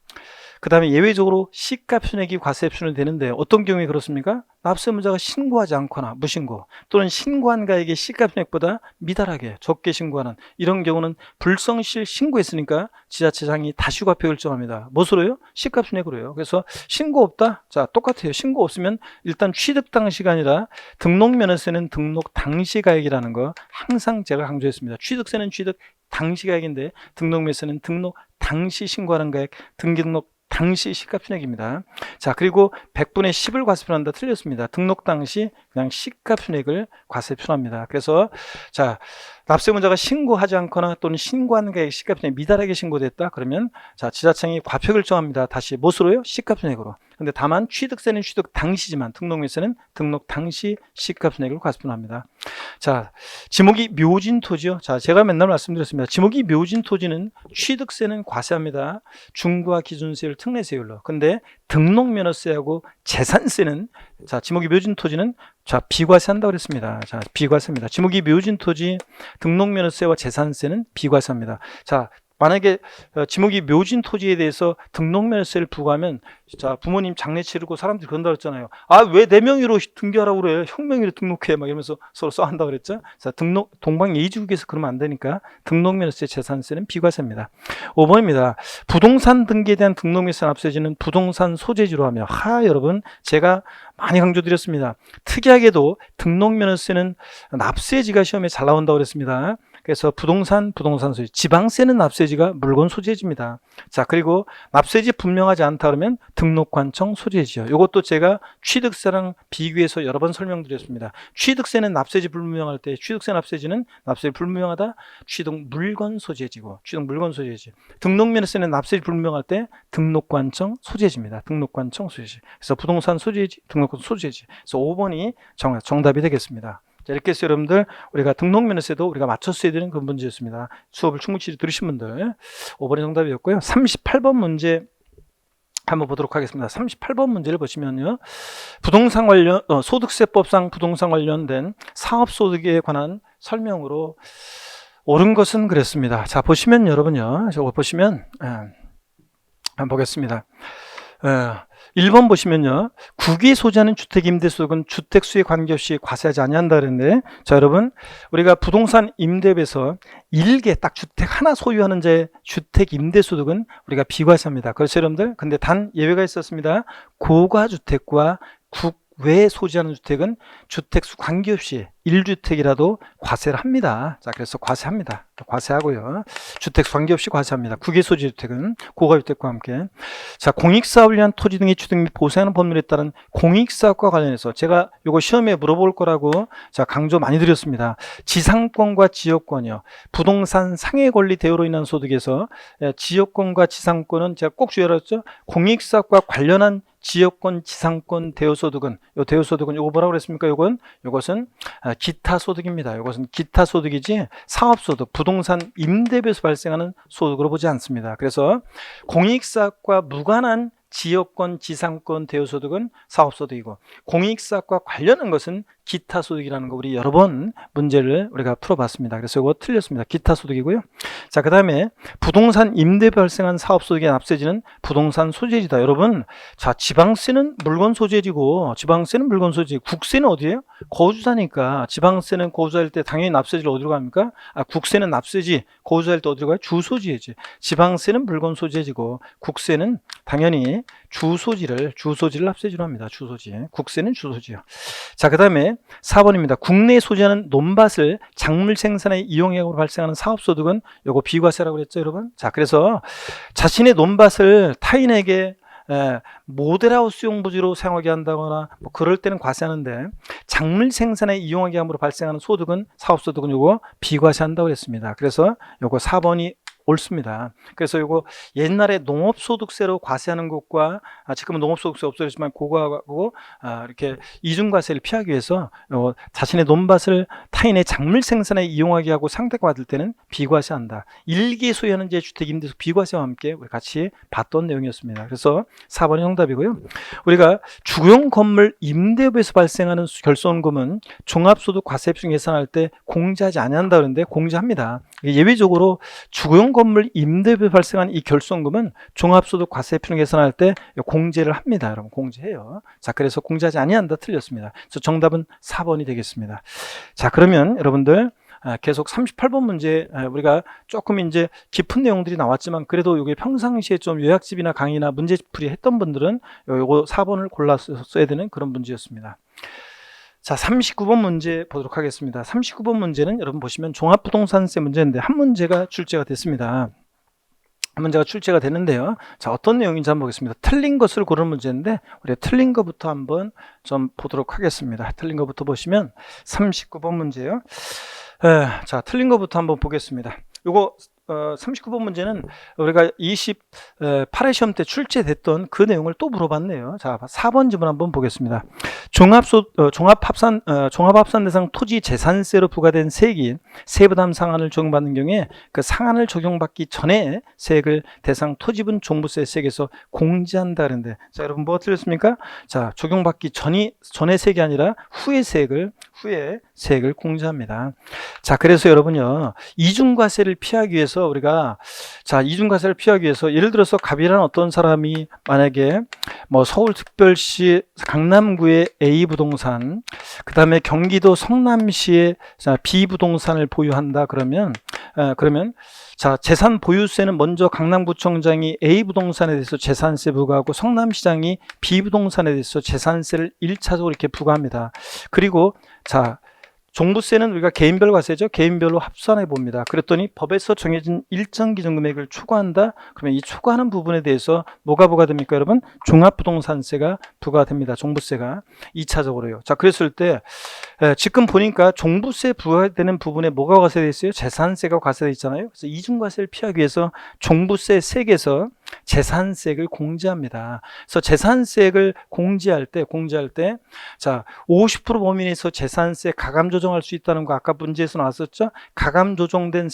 그 다음에 예외적으로 시가순액이 과세표준이 되는데 어떤 경우에 그렇습니까? 납세 의무자가 신고하지 않거나 무신고 또는 신고한 가액의 시가순액보다 미달하게 적게 신고하는 이런 경우는 불성실 신고했으니까 지자체장이 다시과표 결정합니다. 무엇으로요? 시가순액으로요. 그래서 신고 없다? 자, 똑같아요. 신고 없으면 일단 취득 당시가 아니라 등록면허세는 등록 당시 가액이라는 거 항상 제가 강조했습니다. 취득세는 취득 당시 가액인데 등록면허세는 등록 당시 신고하는 가액, 등기등록 당시 시가순액입니다. 자, 그리고 100분의 10을 과세표준한다 틀렸습니다. 등록 당시 그냥 시가순액을 과세표준합니다. 그래서 자, 납세 의무자가 신고하지 않거나 또는 신고하는 가액 시가순액이 미달하게 신고됐다 그러면 자, 지자청이 과표 결정합니다. 다시 무엇으로요? 시가순액으로. 근데 다만 취득세는 취득 당시지만 등록면허세는 등록 당시 시가순액을 과세표준합니다. 자, 지목이 묘진 토지요. 자, 제가 맨날 말씀드렸습니다. 지목이 묘진 토지는 취득세는 과세합니다. 중과 기준세율 특례세율로. 근데 등록면허세하고 재산세는 자, 지목이 묘진 토지는 자, 비과세한다고 그랬습니다. 자, 비과세입니다. 지목이 묘진 토지 등록면허세와 재산세는 비과세합니다. 자, 만약에 지목이 묘진 토지에 대해서 등록면허세를 부과하면 자, 부모님 장례 치르고 사람들이 그런다 그랬잖아요. 아, 왜 내 명의로 등기하라고 그래? 형 명의로 등록해 막 이러면서 서로 싸운다 그랬죠. 자, 동방예의지국에서 그러면 안 되니까 등록면허세, 재산세는 비과세입니다. 5번입니다. 부동산 등기에 대한 등록면허세 납세지는 부동산 소재지로 하며 여러분 제가 많이 강조드렸습니다. 특이하게도 등록면허세는 납세지가 시험에 잘 나온다고 그랬습니다. 그래서 부동산 소재, 지방세는 납세지가 물건 소재지입니다. 자, 그리고 납세지 분명하지 않다 그러면 등록관청 소재지요. 이것도 제가 취득세랑 비교해서 여러 번 설명드렸습니다. 취득세는 납세지 불분명할 때 취득세 납세지는 납세지 불분명하다 취득 물건 소재지고 취득 물건 소재지. 등록면허세는 납세지 불분명할 때 등록관청 소재지입니다. 등록관청 소재지. 그래서 부동산 소재지, 등록관 소재지. 그래서 5번이 정답이 되겠습니다. 자, 이렇게 해서 여러분들 우리가 등록면허세도 우리가 맞췄어야 되는 그런 문제였습니다. 수업을 충분히 들으신 분들 5번이 정답이었고요. 38번 문제 한번 보도록 하겠습니다. 38번 문제를 보시면요. 부동산 관련 소득세법상 부동산 관련된 사업소득에 관한 설명으로 옳은 것은 그랬습니다. 자, 보시면 여러분요. 저거 보시면 한번 보겠습니다. 1번 보시면요. 국외 소지하는 주택 임대소득은 주택수에 관계없이 과세하지 아니한다 그랬는데, 자, 여러분, 우리가 부동산 임대업에서 일개 딱 주택 하나 소유하는 자의 주택 임대소득은 우리가 비과세합니다. 그렇죠, 여러분들? 근데 단 예외가 있었습니다. 고가주택과 국외 소지하는 주택은 주택수 관계없이 1주택이라도 과세를 합니다. 자, 그래서 과세합니다. 과세하고요. 주택수 관계없이 과세합니다. 국외 소지 주택은 고가주택과 함께. 자, 공익사업을 위한 토지 등의 취득 및 보상하는 법률에 따른 공익사업과 관련해서 제가 이거 시험에 물어볼 거라고 자, 강조 많이 드렸습니다. 지상권과 지역권이요. 부동산 상해 권리 대여로 인한 소득에서 지역권과 지상권은 제가 꼭 주의하랬죠. 공익사업과 관련한 지역권, 지상권 대여소득은, 요 대여소득은 요거 뭐라고 그랬습니까? 요것은 기타 소득입니다. 이것은 기타 소득이지 사업소득, 부동산 임대비에서 발생하는 소득으로 보지 않습니다. 그래서 공익사업과 무관한 지역권, 지상권 대여소득은 사업소득이고, 공익사업과 관련한 것은 기타 소득이라는 거 우리 여러 번 문제를 우리가 풀어봤습니다. 그래서 이거 틀렸습니다. 기타 소득이고요. 자, 그 다음에 부동산 임대 발생한 사업소득에 납세지는 부동산 소재지다. 여러분, 자, 지방세는 물건 소재지고, 지방세는 물건 소재지, 국세는 어디예요? 거주자니까. 지방세는 거주자일 때 당연히 납세지를 어디로 갑니까? 국세는 납세지, 거주자일 때 어디로 가요? 주소지지. 지방세는 물건 소재지고, 국세는 당연히 주소지를 납세지로 합니다. 주소지. 국세는 주소지요. 자, 그 다음에 4번입니다. 국내에 소지하는 논밭을 작물 생산에 이용액으로 발생하는 사업소득은 요거 비과세라고 그랬죠, 여러분? 자, 그래서 자신의 논밭을 타인에게 모델하우스용 부지로 사용하게 한다거나 뭐 그럴 때는 과세하는데, 작물 생산에 이용하게 함으로 발생하는 소득은 사업소득은 요거 비과세한다고 했습니다. 그래서 요거 4번이 옳습니다. 그래서 이거 옛날에 농업소득세로 과세하는 것과 지금은 농업소득세 없어졌지만 그거하고 이렇게 이중과세를 피하기 위해서 자신의 논밭을 타인의 작물 생산에 이용하게 하고 상대가 받을 때는 비과세한다. 일개 소유하는 제 주택 임대소 비과세와 함께 우리 같이 봤던 내용이었습니다. 그래서 4번이 정답이고요. 우리가 주거용 건물 임대업에서 발생하는 결손금은 종합소득 과세비용 계산할 때 공제하지 아니한다 그러는데 공제합니다. 예외적으로 주거용 건물 임대업에 발생한 이 결손금은 종합소득 과세비용 계산할 때 공제를 합니다. 여러분, 공제해요. 자, 그래서 공제하지 아니한다 틀렸습니다. 그래서 정답은 4번이 되겠습니다. 자, 그러면 여러분들 계속 38번 문제 우리가 조금 이제 깊은 내용들이 나왔지만 그래도 이게 평상시에 좀 요약집이나 강의나 문제풀이 했던 분들은 요거 4번을 골라서 써야 되는 그런 문제였습니다. 자, 39번 문제 보도록 하겠습니다. 39번 문제는 여러분 보시면 종합부동산세 문제인데 한 문제가 출제가 됐습니다. 한 문제가 출제가 됐는데요. 자, 어떤 내용인지 한번 보겠습니다. 틀린 것을 고르는 문제인데 우리가 틀린 것부터 한번 좀 보도록 하겠습니다. 틀린 것부터 보시면 39번 문제예요. 자, 틀린 것부터 한번 보겠습니다. 요거 39번 문제는 우리가 28회 시험 때 출제됐던 그 내용을 또 물어봤네요. 자, 4번 지문 한번 보겠습니다. 종합합산 대상 토지 재산세로 부과된 세액이 세부담 상한을 적용받는 경우에 그 상한을 적용받기 전에 세액을 대상 토지분 종부세 세액에서 공제한다 그랬는데, 자, 여러분 뭐가 틀렸습니까? 자, 적용받기 전의 세액이 아니라 후에 세액을 공제합니다. 자, 그래서 여러분요, 이중과세를 피하기 위해서 우리가 이중과세를 피하기 위해서 예를 들어서 갑이라는 어떤 사람이 만약에 뭐 서울특별시 강남구의 A 부동산, 그 다음에 경기도 성남시의 B 부동산을 보유한다 그러면 자, 재산 보유세는 먼저 강남구청장이 A 부동산에 대해서 재산세 부과하고 성남시장이 B 부동산에 대해서 재산세를 1차적으로 이렇게 부과합니다. 그리고 자, 종부세는 우리가 개인별 과세죠. 개인별로 합산해 봅니다. 그랬더니 법에서 정해진 일정 기준 금액을 초과한다. 그러면 이 초과하는 부분에 대해서 뭐가 부과됩니까, 여러분? 종합부동산세가 부과됩니다. 종부세가 2차적으로요. 자, 그랬을 때 지금 보니까 종부세 부과되는 부분에 뭐가 과세되어 있어요? 재산세가 과세되어 있잖아요. 그래서 이중과세를 피하기 위해서 종부세 세액에서 재산세액을 공제합니다. 그래서 재산세액을 공제할 때 자, 50% 범위 내에서 재산세 가감 조정할 수 있다는 거 아까 문제에서 나왔었죠. 가감 조정된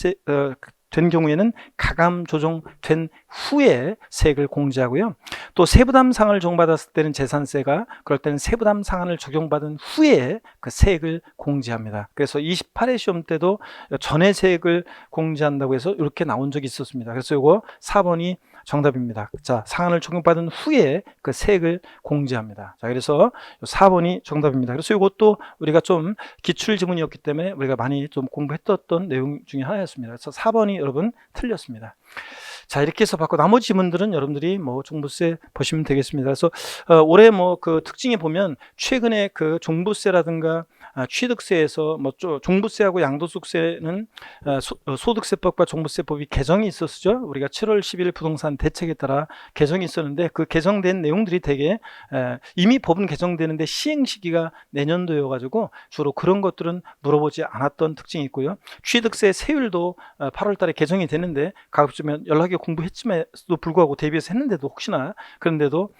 된 경우에는 가감 조정된 후에 세액을 공제하고요. 또 세부담 상한을 적용받았을 때는 재산세가, 그럴 때는 세부담 상한을 적용받은 후에 그 세액을 공제합니다. 그래서 28회 시험 때도 전에 세액을 공제한다고 해서 이렇게 나온 적이 있었습니다. 그래서 이거 4번이 정답입니다. 자, 상한을 적용받은 후에 그 세액을 공제합니다. 자, 그래서 4번이 정답입니다. 그래서 이것도 우리가 좀 기출 지문이었기 때문에 우리가 많이 좀 공부했던 내용 중에 하나였습니다. 그래서 4번이 여러분 틀렸습니다. 자, 이렇게 해서 받고 나머지 지문들은 여러분들이 뭐 종부세 보시면 되겠습니다. 그래서 올해 뭐 그 특징에 보면 최근에 그 종부세라든가 취득세에서 뭐 종부세하고 양도소득세는 소득세법과 종부세법이 개정이 있었죠. 우리가 7월 10일 부동산 대책에 따라 개정이 있었는데 그 개정된 내용들이 되게 이미 법은 개정되는데 시행 시기가 내년도여가지고 주로 그런 것들은 물어보지 않았던 특징이 있고요. 취득세 세율도 8월 달에 개정이 되는데 가급적이면 연락에 공부했음에도 불구하고 대비해서 했는데도 혹시나 그런데도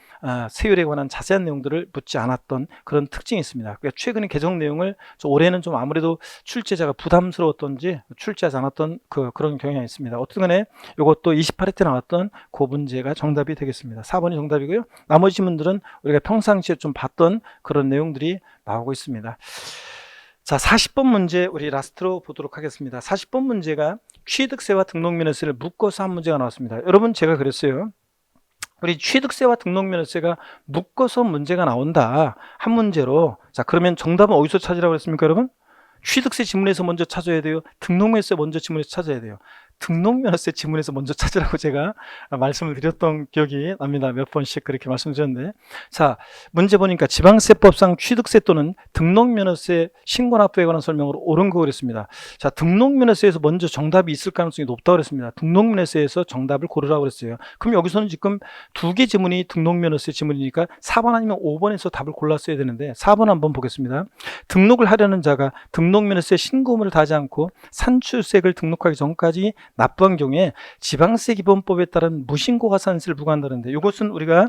세율에 관한 자세한 내용들을 묻지 않았던 그런 특징이 있습니다. 그러니까 최근에 개정 내용을 올해는 좀 아무래도 출제자가 부담스러웠던지 출제하지 않았던 그런 경향이 있습니다. 어쨌든 간에 이것도 28회 때 나왔던 그 문제가 정답이 되겠습니다. 4번이 정답이고요. 나머지 질문들은 우리가 평상시에 좀 봤던 그런 내용들이 나오고 있습니다. 자, 40번 문제 우리 라스트로 보도록 하겠습니다. 40번 문제가 취득세와 등록면허세를 묶어서 한 문제가 나왔습니다. 여러분, 제가 그랬어요. 우리 취득세와 등록면허세가 묶어서 문제가 나온다, 한 문제로. 자, 그러면 정답은 어디서 찾으라고 했습니까, 여러분? 취득세 지문에서 먼저 찾아야 돼요? 등록면허세 먼저 지문에서 찾아야 돼요? 등록면허세 지문에서 먼저 찾으라고 제가 말씀을 드렸던 기억이 납니다. 몇 번씩 그렇게 말씀드렸는데, 자, 문제 보니까 지방세법상 취득세 또는 등록면허세 신고납부에 관한 설명으로 옳은 거 그랬습니다. 자, 등록면허세에서 먼저 정답이 있을 가능성이 높다고 그랬습니다. 등록면허세에서 정답을 고르라고 그랬어요. 그럼 여기서는 지금 두 개 지문이 등록면허세 지문이니까 4번 아니면 5번에서 답을 골랐어야 되는데 4번 한번 보겠습니다. 등록을 하려는 자가 등록면허세 신고물을 다하지 않고 산출세액을 등록하기 전까지 납부한 경우에 지방세 기본법에 따른 무신고가산세를 부과한다는데, 이것은 우리가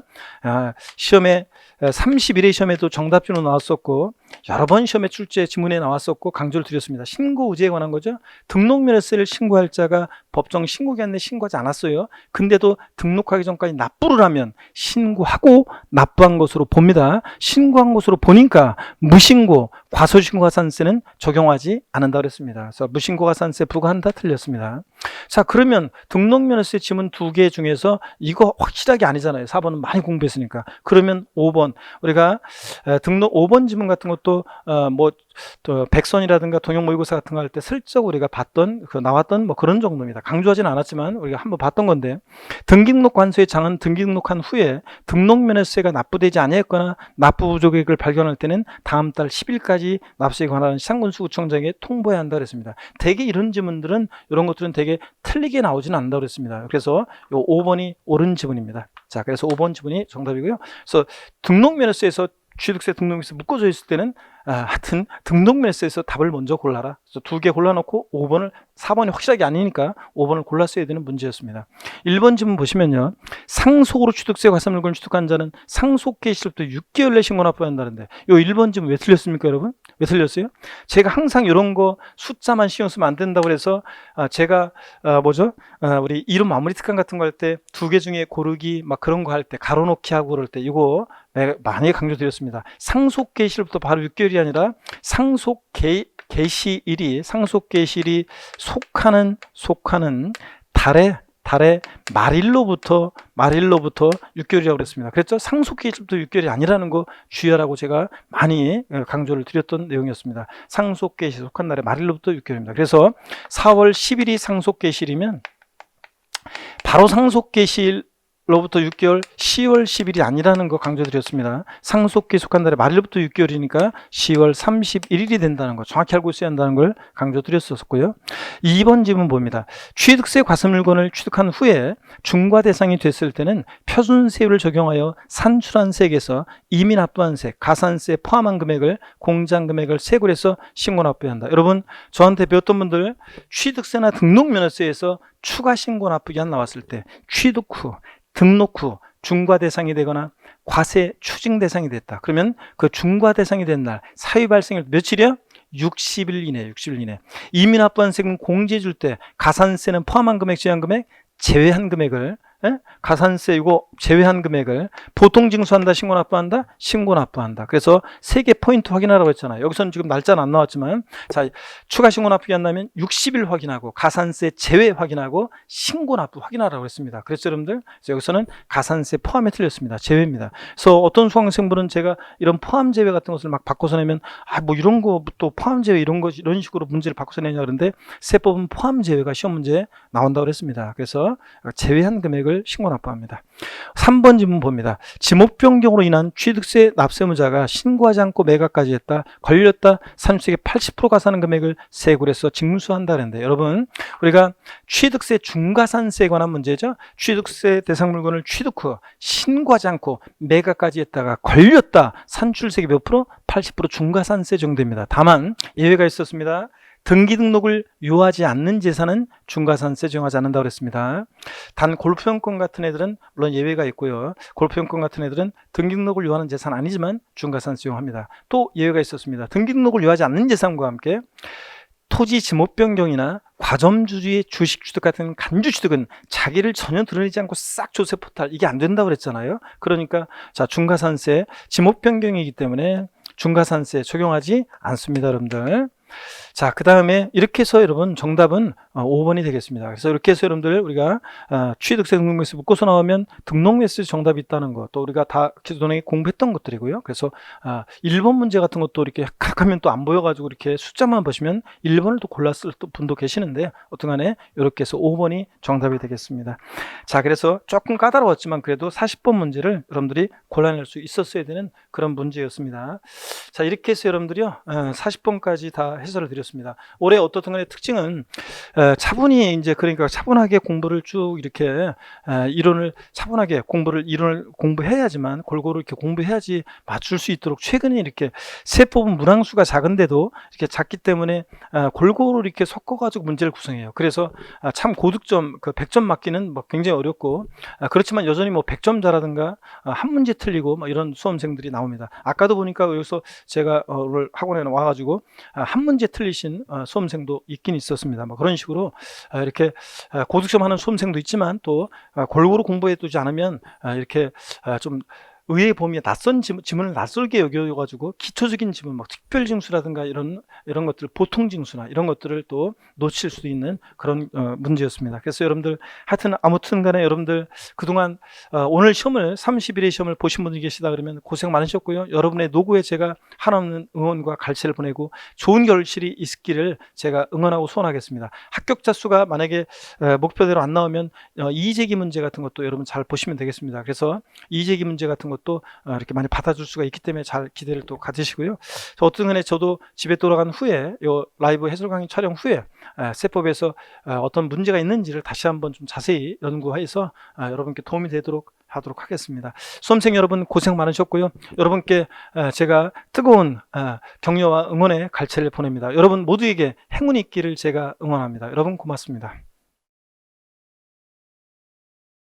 시험에 31회 시험에도 정답지로 나왔었고 여러 번 시험에 출제 지문에 나왔었고 강조를 드렸습니다. 신고 의제에 관한 거죠. 등록면허세를 신고할 자가 법정 신고기한 내에 신고하지 않았어요. 근데도 등록하기 전까지 납부를 하면 신고하고 납부한 것으로 봅니다. 신고한 것으로 보니까 무신고, 과소신고가산세는 적용하지 않는다 그랬습니다. 그래서 무신고가산세 부과한다 틀렸습니다. 자, 그러면 등록면허세 지문 두 개 중에서 이거 확실하게 아니잖아요. 4번은 많이 공부했으니까. 그러면 5번, 우리가 5번 지문 같은 것도 또 백선이라든가 동형 모의고사 같은 거 할 때 슬쩍 우리가 봤던 나왔던 뭐 그런 정도입니다. 강조하지는 않았지만 우리가 한번 봤던 건데, 등기등록 관소의 장은 등기등록한 후에 등록면허세가 납부되지 아니했거나 납부 부족액을 발견할 때는 다음 달 10일까지 납세에 관한 시장군수구청장에게 통보해야 한다 그랬습니다. 대개 이런 지문들은, 이런 것들은 되게 틀리게 나오지는 않는다고 그랬습니다. 그래서 요 5번이 옳은 지문입니다. 자, 그래서 5번 지문이 정답이고요. 그래서 등록면허세에서 취득세 등록면허세 묶어져 있을 때는 하여튼 등록면허세에서 답을 먼저 골라라. 그래서 두 개 골라놓고 4번이 확실하게 아니니까 5번을 골랐어야 되는 문제였습니다. 1번 지문 보시면요, 상속으로 취득세 과세물건을 취득한 자는 상속 개시로부터 6개월 내 신고 납부해야 한다는데, 요 1번 지문 왜 틀렸습니까, 여러분? 왜 틀렸어요? 제가 항상 이런 거 숫자만 신경 쓰면 안 된다고 그래서 제가 우리 이름 마무리 특강 같은 거 할 때 두 개 중에 고르기 막 그런 거 할 때 가로 놓기 하고 그럴 때 이거 많이 강조드렸습니다. 상속 개시일부터 바로 6개월이 아니라 상속 개시일이 속하는 달의 말일로부터 6개월이라고 그랬습니다. 그랬죠? 상속 개시일부터 6개월이 아니라는 거 주의하라고 제가 많이 강조를 드렸던 내용이었습니다. 상속 개시 속한 날의 말일로부터 6개월입니다. 그래서 4월 10일이 상속 개시일이면 바로 상속 개시일 로부터 6개월, 10월 10일이 아니라는 거 강조드렸습니다. 상속기에 속한 달의 말일부터 6개월이니까 10월 31일이 된다는 거 정확히 알고 있어야 한다는 걸 강조드렸었고요. 2번 질문 봅니다. 취득세 과세물건을 취득한 후에 중과 대상이 됐을 때는 표준세율을 적용하여 산출한 세액에서 이미 납부한 세액, 가산세 포함한 금액을 공제금액을 세골해서 신고 납부해야 한다. 여러분, 저한테 배웠던 분들 취득세나 등록면허세에서 추가 신고 납부기한 나왔을 때 취득 후 등록 후 중과 대상이 되거나 과세 추징 대상이 됐다. 그러면 그 중과 대상이 된 날 사유 발생일 며칠이야? 60일 이내, 60일 이내. 이민 납부한 세금 공제해 줄 때 가산세는 포함한 금액, 제한 금액, 제외한 금액을, 가산세 이거 제외한 금액을 보통 징수한다, 신고 납부한다, 신고 납부한다. 그래서 3개 포인트 확인하라고 했잖아요. 여기서는 지금 날짜는 안 나왔지만, 자, 추가 신고 납부기 한다면 60일 확인하고, 가산세 제외 확인하고, 신고 납부 확인하라고 했습니다. 그래서 여러분들, 여기서는 가산세 포함에 틀렸습니다. 제외입니다. 그래서 어떤 수강생분은 제가 이런 포함 제외 같은 것을 막 바꿔서 내면, 뭐 이런 거 또 포함 제외 이런 식으로 문제를 바꿔서 내냐 그러는데, 세법은 포함 제외가 시험 문제에 나온다고 그랬습니다. 그래서 제외한 금액을 신고 납부합니다. 3번 지문 봅니다. 지목 변경으로 인한 취득세 납세무자가 신고하지 않고 매각까지 했다, 걸렸다, 산출세계 80% 가산한 금액을 세굴에서 징수한다 그랬는데, 여러분 우리가 취득세 중과산세에 관한 문제죠. 취득세 대상 물건을 취득 후 신고하지 않고 매각까지 했다가 걸렸다, 산출세계 몇 프로? 80% 중과산세 정도입니다. 다만 예외가 있었습니다. 등기 등록을 요하지 않는 재산은 중과산세 적용하지 않는다고 그랬습니다. 단 골프용권 같은 애들은 물론 예외가 있고요. 골프용권 같은 애들은 등기 등록을 요하는 재산 아니지만 중과산세 적용합니다. 또 예외가 있었습니다. 등기 등록을 요하지 않는 재산과 함께 토지 지목 변경이나 과점주의 주식 취득 같은 간주 취득은 자기를 전혀 드러내지 않고 싹 조세 포탈, 이게 안 된다고 그랬잖아요. 그러니까 자, 중과산세 지목 변경이기 때문에 중과산세 적용하지 않습니다, 여러분들. 자, 그 다음에 이렇게 해서 여러분 정답은 5번이 되겠습니다. 그래서 이렇게 해서 여러분들 우리가 취득세 등록매수 묶어서 나오면 등록매수 정답이 있다는 것, 또 우리가 다 기존에 공부했던 것들이고요. 그래서 1번 문제 같은 것도 이렇게 각하면 또 안 보여가지고 이렇게 숫자만 보시면 1번을 또 골랐을 분도 계시는데, 어떤간에 이렇게 해서 5번이 정답이 되겠습니다. 자, 그래서 조금 까다로웠지만 그래도 40번 문제를 여러분들이 골라낼 수 있었어야 되는 그런 문제였습니다. 자, 이렇게 해서 여러분들이요 40번까지 다 해설을 드렸습니다. 올해 어떻든 간에 특징은 차분히 이제 그러니까 차분하게 공부를 쭉 이렇게 이론을 공부해야지만 골고루 이렇게 공부해야지 맞출 수 있도록, 최근에 이렇게 세법은 문항수가 작은데도 이렇게 작기 때문에 골고루 이렇게 섞어가지고 문제를 구성해요. 그래서 참 고득점 그 100점 맞기는 뭐 굉장히 어렵고, 그렇지만 여전히 뭐 100점자라든가 한 문제 틀리고 뭐 이런 수험생들이 나옵니다. 아까도 보니까 여기서 제가 오늘 학원에 와가지고 한 문제 틀리신 수험생도 있긴 있었습니다. 뭐 그런 식으로 이렇게 고득점 하는 수험생도 있지만, 또 골고루 공부해 두지 않으면 이렇게 좀 의의 범위에 낯선 지문을 낯설게 여겨가지고 기초적인 지문, 막 특별징수라든가 이런 것들, 보통징수나 이런 것들을 또 놓칠 수도 있는 그런 문제였습니다. 그래서 여러분들 하여튼 아무튼 간에 여러분들 그동안 오늘 시험을 30일의 시험을 보신 분들이 계시다 그러면 고생 많으셨고요. 여러분의 노고에 제가 한없는 응원과 갈채를 보내고 좋은 결실이 있기를 제가 응원하고 소원하겠습니다. 합격자 수가 만약에 목표대로 안 나오면 이의제기 문제 같은 것도 여러분 잘 보시면 되겠습니다. 그래서 이의제기 문제 같은 것도 이렇게 많이 받아줄 수가 있기 때문에 잘 기대를 또 가지시고요. 어떤 간에 저도 집에 돌아간 후에 요 라이브 해설 강의 촬영 후에 세법에서 어떤 문제가 있는지를 다시 한번 좀 자세히 연구해서 여러분께 도움이 되도록 하도록 하겠습니다. 수험생 여러분 고생 많으셨고요. 여러분께 제가 뜨거운 격려와 응원의 갈채를 보냅니다. 여러분 모두에게 행운이 있기를 제가 응원합니다. 여러분 고맙습니다.